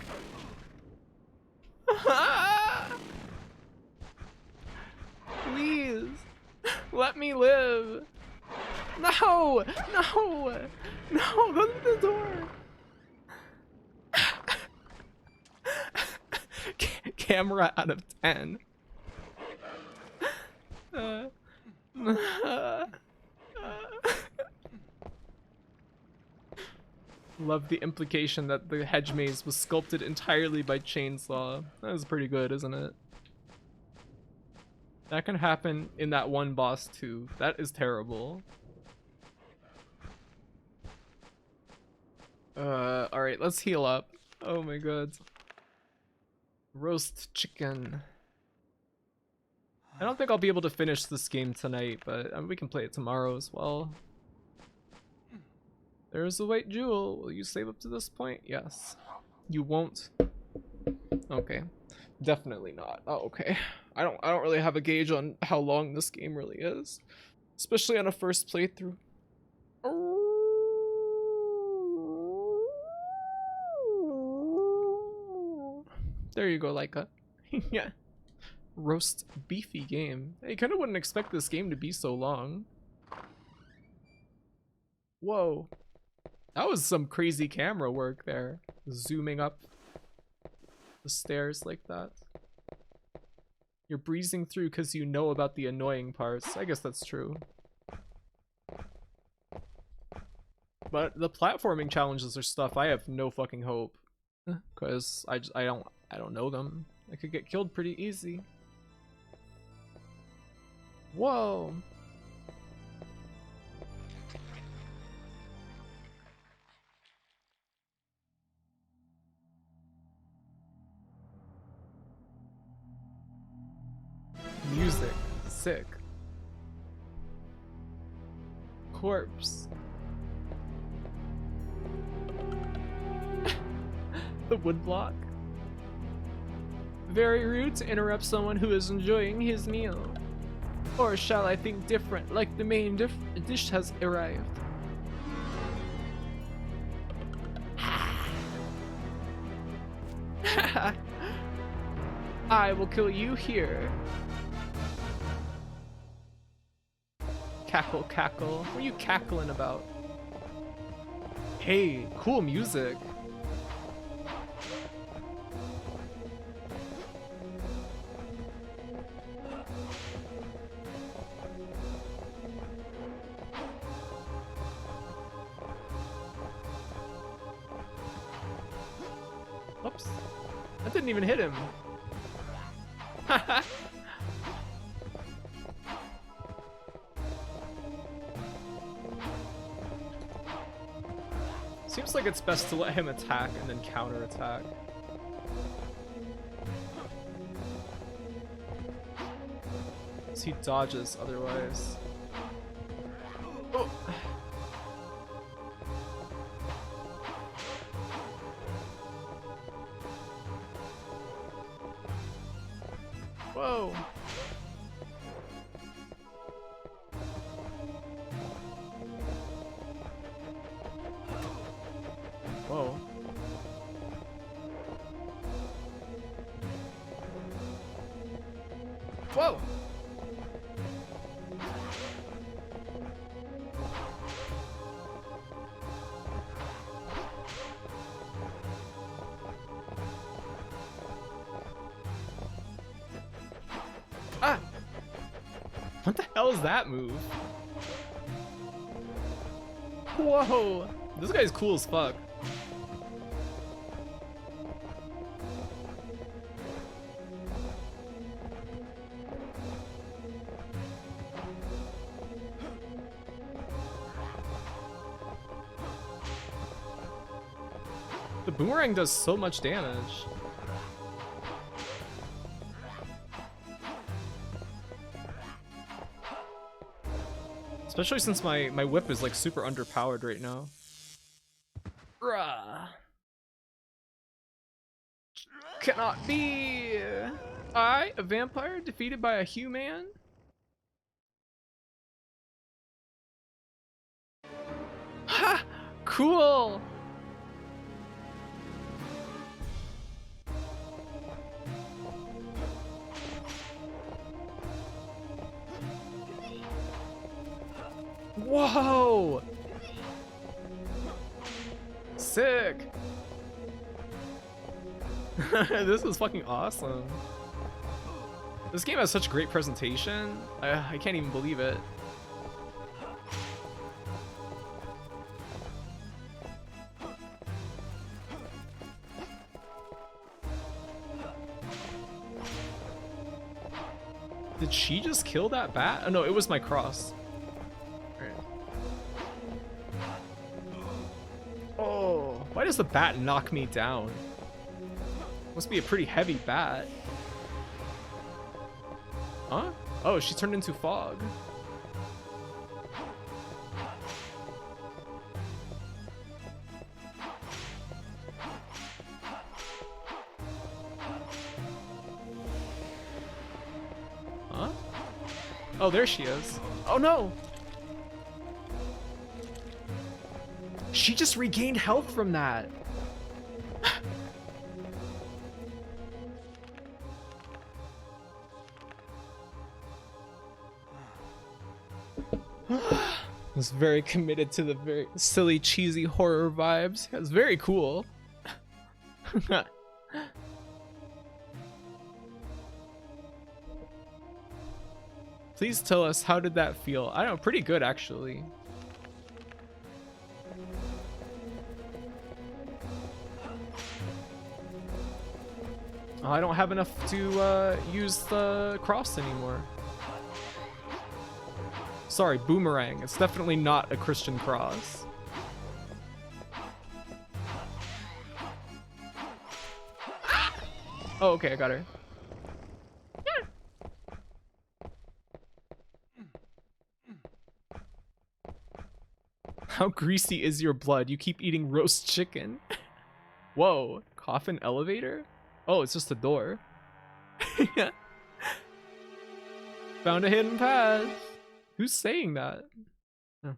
Please, let me live. No! No! No, go to the door! Camera out of 10. Love the implication that the hedge maze was sculpted entirely by chainsaw. That was pretty good, isn't it? That can happen in that one boss too. That is terrible. Alright, let's heal up. Oh my god. Roast chicken. I don't think I'll be able to finish this game tonight, but I mean, we can play it tomorrow as well. There's a white jewel. Will you save up to this point? Yes. You won't? Okay. Definitely not. Oh, okay. I don't really have a gauge on how long this game really is. Especially on a first playthrough. There you go, Laika. Yeah. Roast beefy game. I kind of wouldn't expect this game to be so long. Whoa. That was some crazy camera work there. Zooming up the stairs like that. You're breezing through because you know about the annoying parts. I guess that's true. But the platforming challenges are stuff I have no fucking hope, because I don't know them. I could get killed pretty easy. Whoa. Music. Sick. Corpse. The woodblock. Very rude to interrupt someone who is enjoying his meal. Or shall I think different, like the main dish has arrived? I will kill you here. Cackle, cackle. What are you cackling about? Hey, cool music. Oops. That didn't even hit him. Seems like it's best to let him attack and then counterattack. As he dodges otherwise. Oh. Whoa. Whoa. Whoa. Ah! What the hell is that move? Whoa! This guy's cool as fuck. The boomerang does so much damage. Especially since my whip is like super underpowered right now. Rah. Cannot be. I, a vampire, defeated by a human? Ha! Cool! Whoa! Sick! This is fucking awesome. This game has such great presentation. I can't even believe it. Did she just kill that bat? Oh no, it was my cross. Oh, why does the bat knock me down? Must be a pretty heavy bat. Huh? Oh, she turned into fog. Huh? Oh, there she is. Oh no! She just regained health from that. Was very committed to the very silly, cheesy horror vibes. It's very cool. Please tell us, how did that feel? I don't know, pretty good actually. I don't have enough to use the cross anymore. Sorry, boomerang. It's definitely not a Christian cross. Oh, okay, I got her. How greasy is your blood? You keep eating roast chicken. Whoa, coffin elevator? Oh, it's just a door. Found a hidden path. Who's saying that?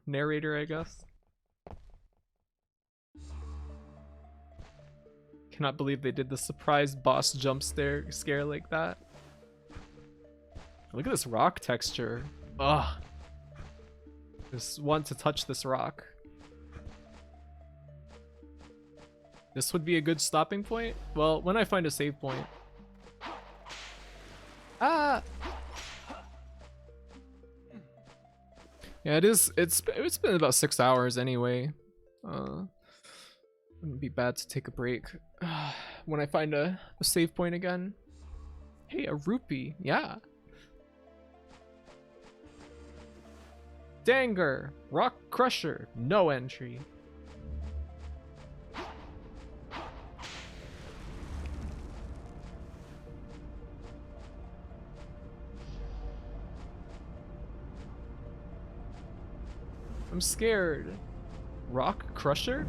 Narrator, I guess. Cannot believe they did the surprise boss jump scare like that. Look at this rock texture. Ugh. Just want to touch this rock. This would be a good stopping point? Well, when I find a save point. Ah! Yeah, it's been about 6 hours anyway. Wouldn't be bad to take a break when I find a save point again. Hey, a rupee. Yeah. Danger. Rock Crusher. No entry. I'm scared. Rock Crusher?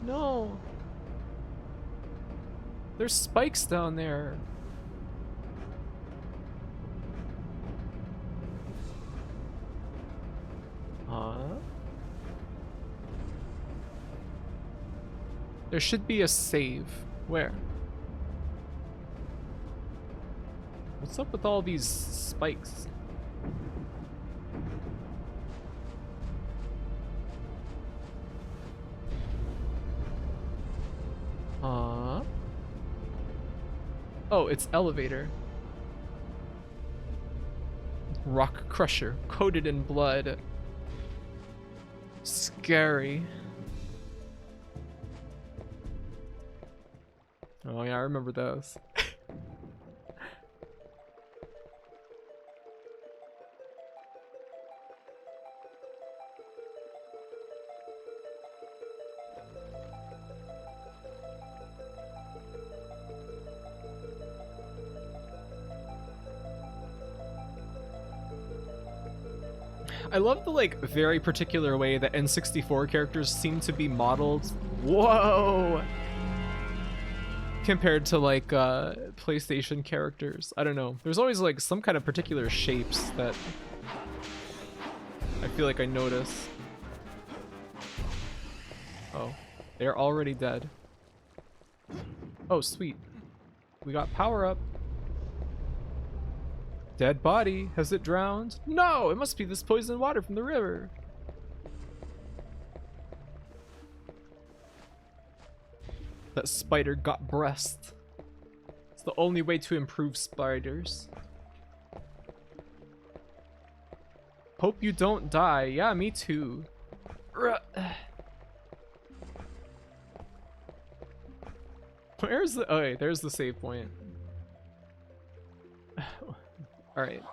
No. There's spikes down there. Huh? There should be a save. Where? What's up with all these spikes? Oh, it's elevator. Rock Crusher, coated in blood. Scary. Oh yeah, I remember those. I love the like very particular way that N64 characters seem to be modeled. Whoa! Compared to like PlayStation characters. I don't know. There's always like some kind of particular shapes that I feel like I notice. Oh, they're already dead. Oh, sweet. We got power up. Dead body. Has it drowned? No, it must be this poisoned water from the river. That spider got breast. It's the only way to improve spiders. Hope you don't die. Yeah, me too. Where's the... Oh, wait, there's the save point. Alright.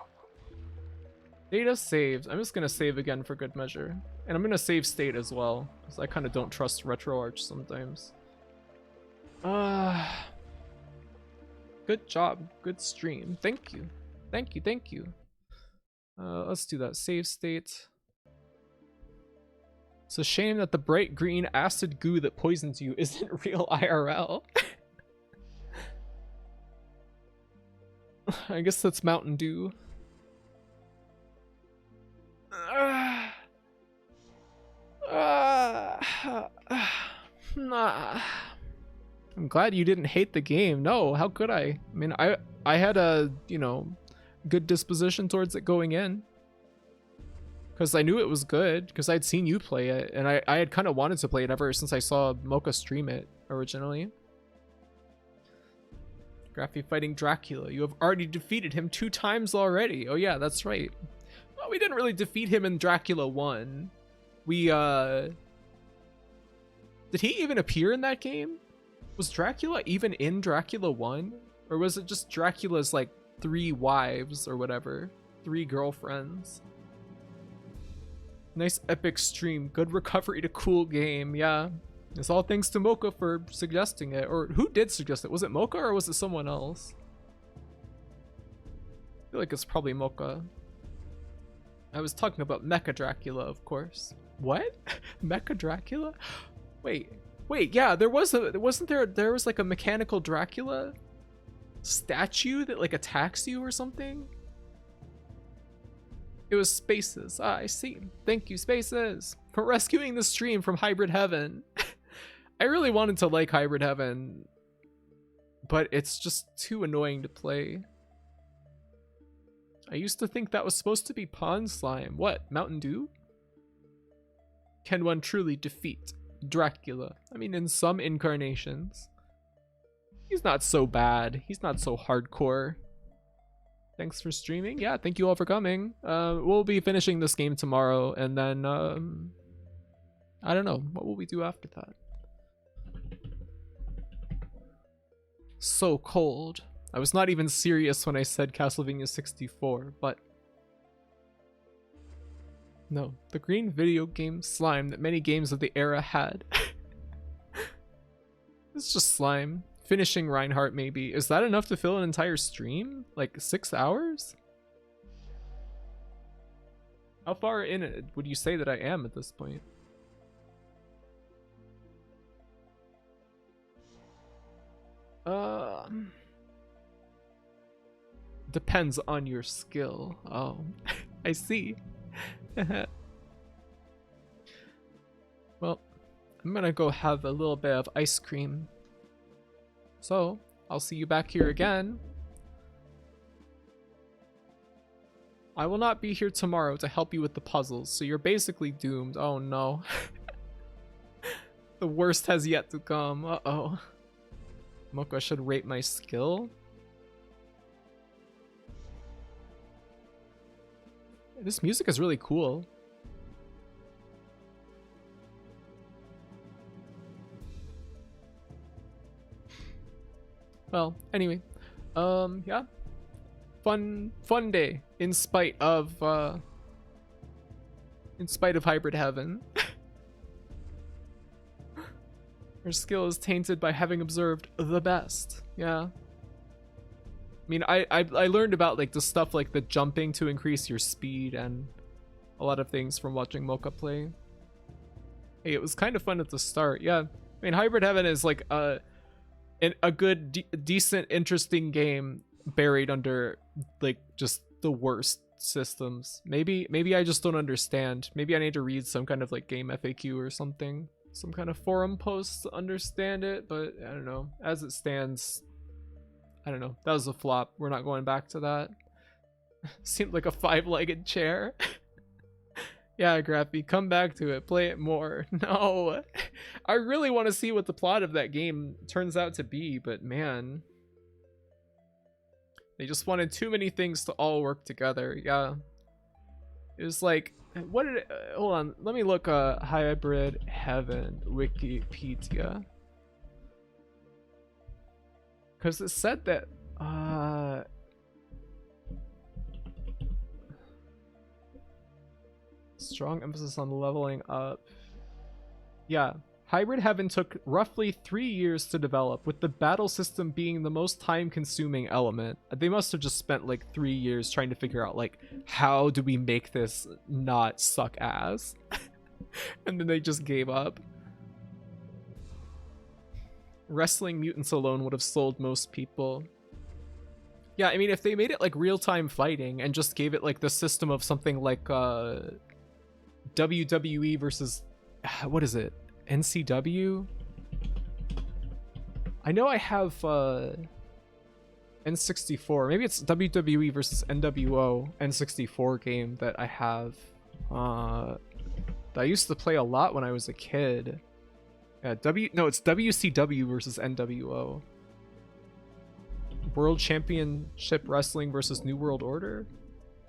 Data saved. I'm just gonna save again for good measure. And I'm gonna save state as well, because I kind of don't trust RetroArch sometimes. Good job. Good stream. Thank you. Thank you, thank you. Let's do that. Save state. It's a shame that the bright green acid goo that poisons you isn't real IRL. I guess that's Mountain Dew. I'm glad you didn't hate the game. No, how could I? I mean, I had a, you know, good disposition towards it going in. Because I knew it was good, because I'd seen you play it, and I had kind of wanted to play it ever since I saw Mocha stream it originally. Graphy fighting Dracula. You have already defeated him 2 times already. Oh yeah, that's right. Well, we didn't really defeat him in Dracula 1. We, Did he even appear in that game? Was Dracula even in Dracula 1? Or was it just Dracula's like 3 wives or whatever? 3 girlfriends? Nice epic stream. Good recovery to cool game. Yeah. It's all thanks to Mocha for suggesting it. Or who did suggest it? Was it Mocha or was it someone else? I feel like it's probably Mocha. I was talking about Mecha Dracula, of course. What? Mecha Dracula? Wait, yeah, there was like a mechanical Dracula statue that like attacks you or something? It was Spaces. Ah, I see. Thank you, Spaces, for rescuing the stream from Hybrid Heaven. I really wanted to like Hybrid Heaven, but it's just too annoying to play. I used to think that was supposed to be Pond Slime. What, Mountain Dew? Can one truly defeat Dracula? I mean, in some incarnations. He's not so bad. He's not so hardcore. Thanks for streaming. Yeah, thank you all for coming. We'll be finishing this game tomorrow, and then, I don't know. What will we do after that? So cold. I was not even serious when I said Castlevania 64, but... No, the green video game slime that many games of the era had. It's just slime. Finishing Reinhardt, maybe. Is that enough to fill an entire stream? Like 6 hours? How far in it would you say that I am at this point? Depends on your skill. Oh, I see. Well, I'm gonna go have a little bit of ice cream. So, I'll see you back here again. I will not be here tomorrow to help you with the puzzles, so you're basically doomed. Oh no. The worst has yet to come. Uh-oh. Mocha should rate my skill. This music is really cool. Well, anyway, yeah, fun day in spite of Hybrid Heaven. Her skill is tainted by having observed the best. Yeah. I mean, I learned about like the stuff like the jumping to increase your speed and a lot of things from watching Mocha play. Hey, it was kind of fun at the start. Yeah. I mean, Hybrid Heaven is like a good, decent, interesting game buried under like just the worst systems. Maybe I just don't understand. Maybe I need to read some kind of like game FAQ or something, some kind of forum post to understand it. But I don't know. As it stands, I don't know. That was a flop. We're not going back to that. Seemed like a 5-legged chair. Yeah, Grappy, come back to it. Play it more. No. I really want to see what the plot of that game turns out to be, but man. They just wanted too many things to all work together. Yeah. It was like, what did it, hold on. Let me look Hybrid Heaven Wikipedia. Because it said that strong emphasis on leveling up. Yeah, Hybrid Heaven took roughly 3 years to develop, with the battle system being the most time-consuming element. They must have just spent like 3 years trying to figure out like, how do we make this not suck ass? And then they just gave up. Wrestling Mutants alone would have sold most people. Yeah, I mean, if they made it like real-time fighting and just gave it like the system of something like WWE versus, what is it? NCW? I know I have N64. Maybe it's WWE versus NWO N64 game that I have. That I used to play a lot when I was a kid. Yeah, it's WCW versus NWO. World Championship Wrestling versus New World Order?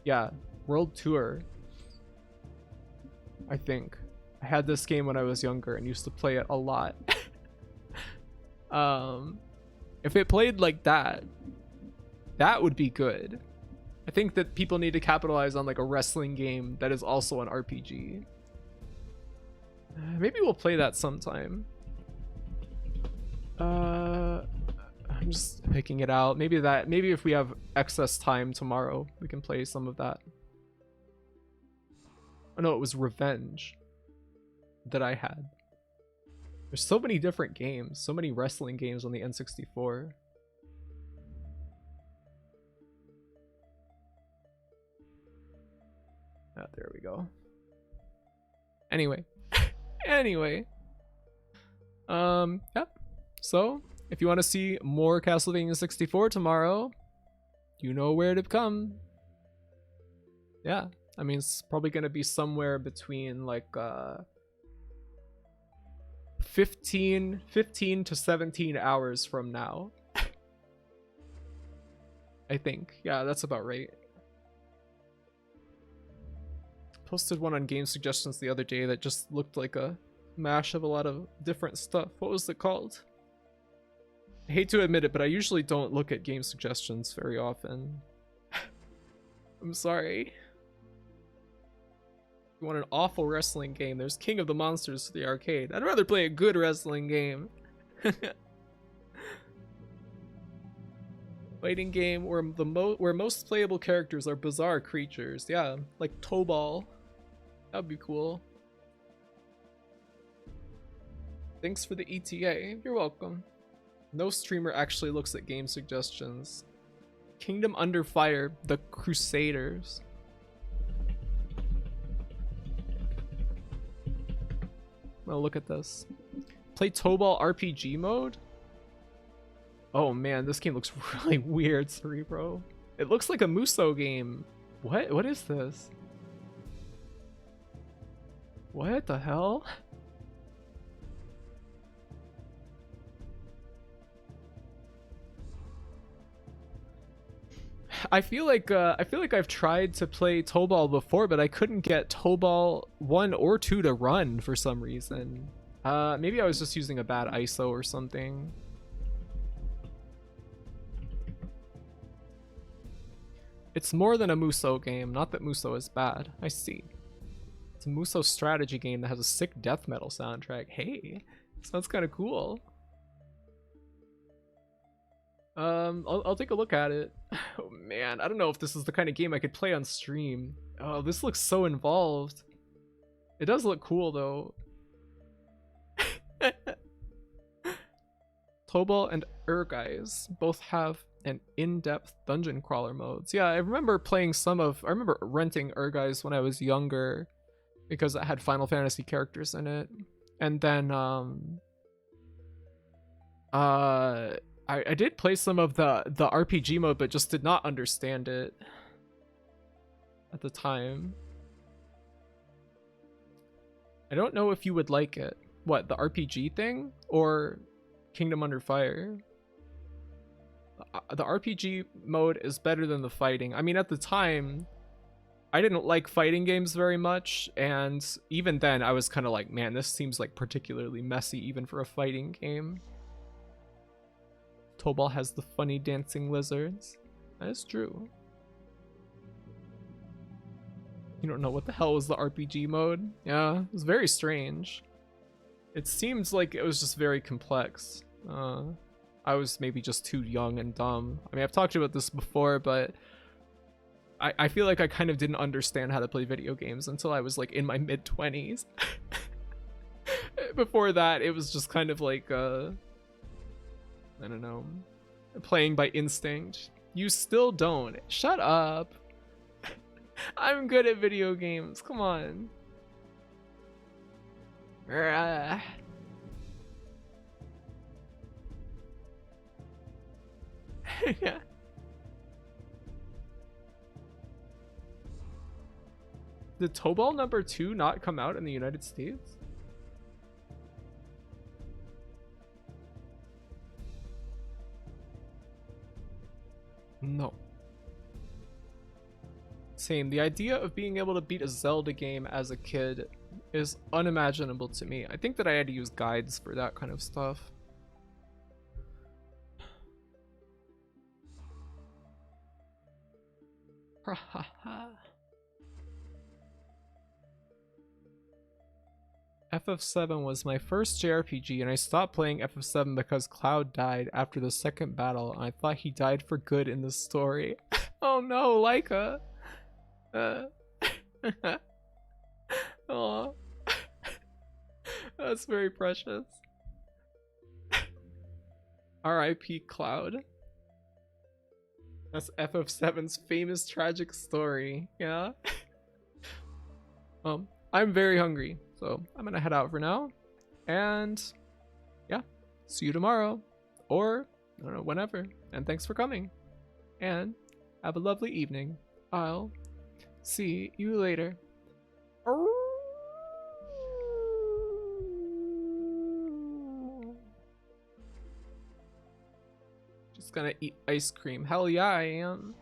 Yeah, World Tour. I think. I had this game when I was younger and used to play it a lot. If it played like that, that would be good. I think that people need to capitalize on like a wrestling game that is also an RPG. Maybe we'll play that sometime. I'm just picking it out. Maybe if we have excess time tomorrow, we can play some of that. Oh no, it was Revenge that I had. There's so many different games, so many wrestling games on the N64. Oh, there we go. Anyway. Anyway. Yeah. So, if you want to see more Castlevania 64 tomorrow, you know where to come. Yeah. I mean, it's probably going to be somewhere between like 15 to 17 hours from now. I think. Yeah, that's about right. Posted one on Game Suggestions the other day that just looked like a mash of a lot of different stuff. What was it called? I hate to admit it, but I usually don't look at Game Suggestions very often. I'm sorry. You want an awful wrestling game? There's King of the Monsters for the arcade. I'd rather play a good wrestling game. Fighting game where most playable characters are bizarre creatures. Yeah, like Tobal. That'd be cool. Thanks for the ETA. You're welcome. No streamer actually looks at Game Suggestions. Kingdom Under Fire, The Crusaders. Well, look at this. Play Tobal RPG mode? Oh man, this game looks really weird, Cerebro. It looks like a Muso game. What is this? What the hell? I feel like I've tried to play Tobal before, but I couldn't get Tobal 1 or 2 to run for some reason. Maybe I was just using a bad ISO or something. It's more than a Muso game, not that Muso is bad. I see. It's a Muso strategy game that has a sick death metal soundtrack. Hey, sounds kind of cool. I'll take a look at it. Oh man, I don't know if this is the kind of game I could play on stream. Oh, this looks so involved. It does look cool though. Tobal and Urgeis both have an in-depth dungeon crawler modes. Yeah, I remember renting Urgeis when I was younger because it had Final Fantasy characters in it. And then I did play some of the RPG mode, but just did not understand it at the time. I don't know if you would like it. What, the RPG thing or Kingdom Under Fire? The RPG mode is better than the fighting. I mean, at the time, I didn't like fighting games very much, and even then I was kind of like, man, this seems like particularly messy even for a fighting game. Tobal has the funny dancing lizards. That is true. You don't know what the hell was the RPG mode? Yeah, it was very strange. It seems like it was just very complex. I was maybe just too young and dumb. I mean, I've talked about this before, but I feel like I kind of didn't understand how to play video games until I was like in my mid-20s. Before that, it was just kind of like, I don't know, playing by instinct. You still don't. Shut up. I'm good at video games. Come on. Yeah. Did Tobal number 2 not come out in the United States? No. Same. The idea of being able to beat a Zelda game as a kid is unimaginable to me. I think that I had to use guides for that kind of stuff. FF7 was my first JRPG, and I stopped playing FF7 because Cloud died after the second battle, and I thought he died for good in the story. Oh no, Laika! Oh, that's very precious. R.I.P. Cloud. That's FF7's famous tragic story, yeah? I'm very hungry, so I'm gonna head out for now. And yeah, see you tomorrow. Or, I don't know, whenever. And thanks for coming. And have a lovely evening. I'll see you later. Just gonna eat ice cream. Hell yeah, I am.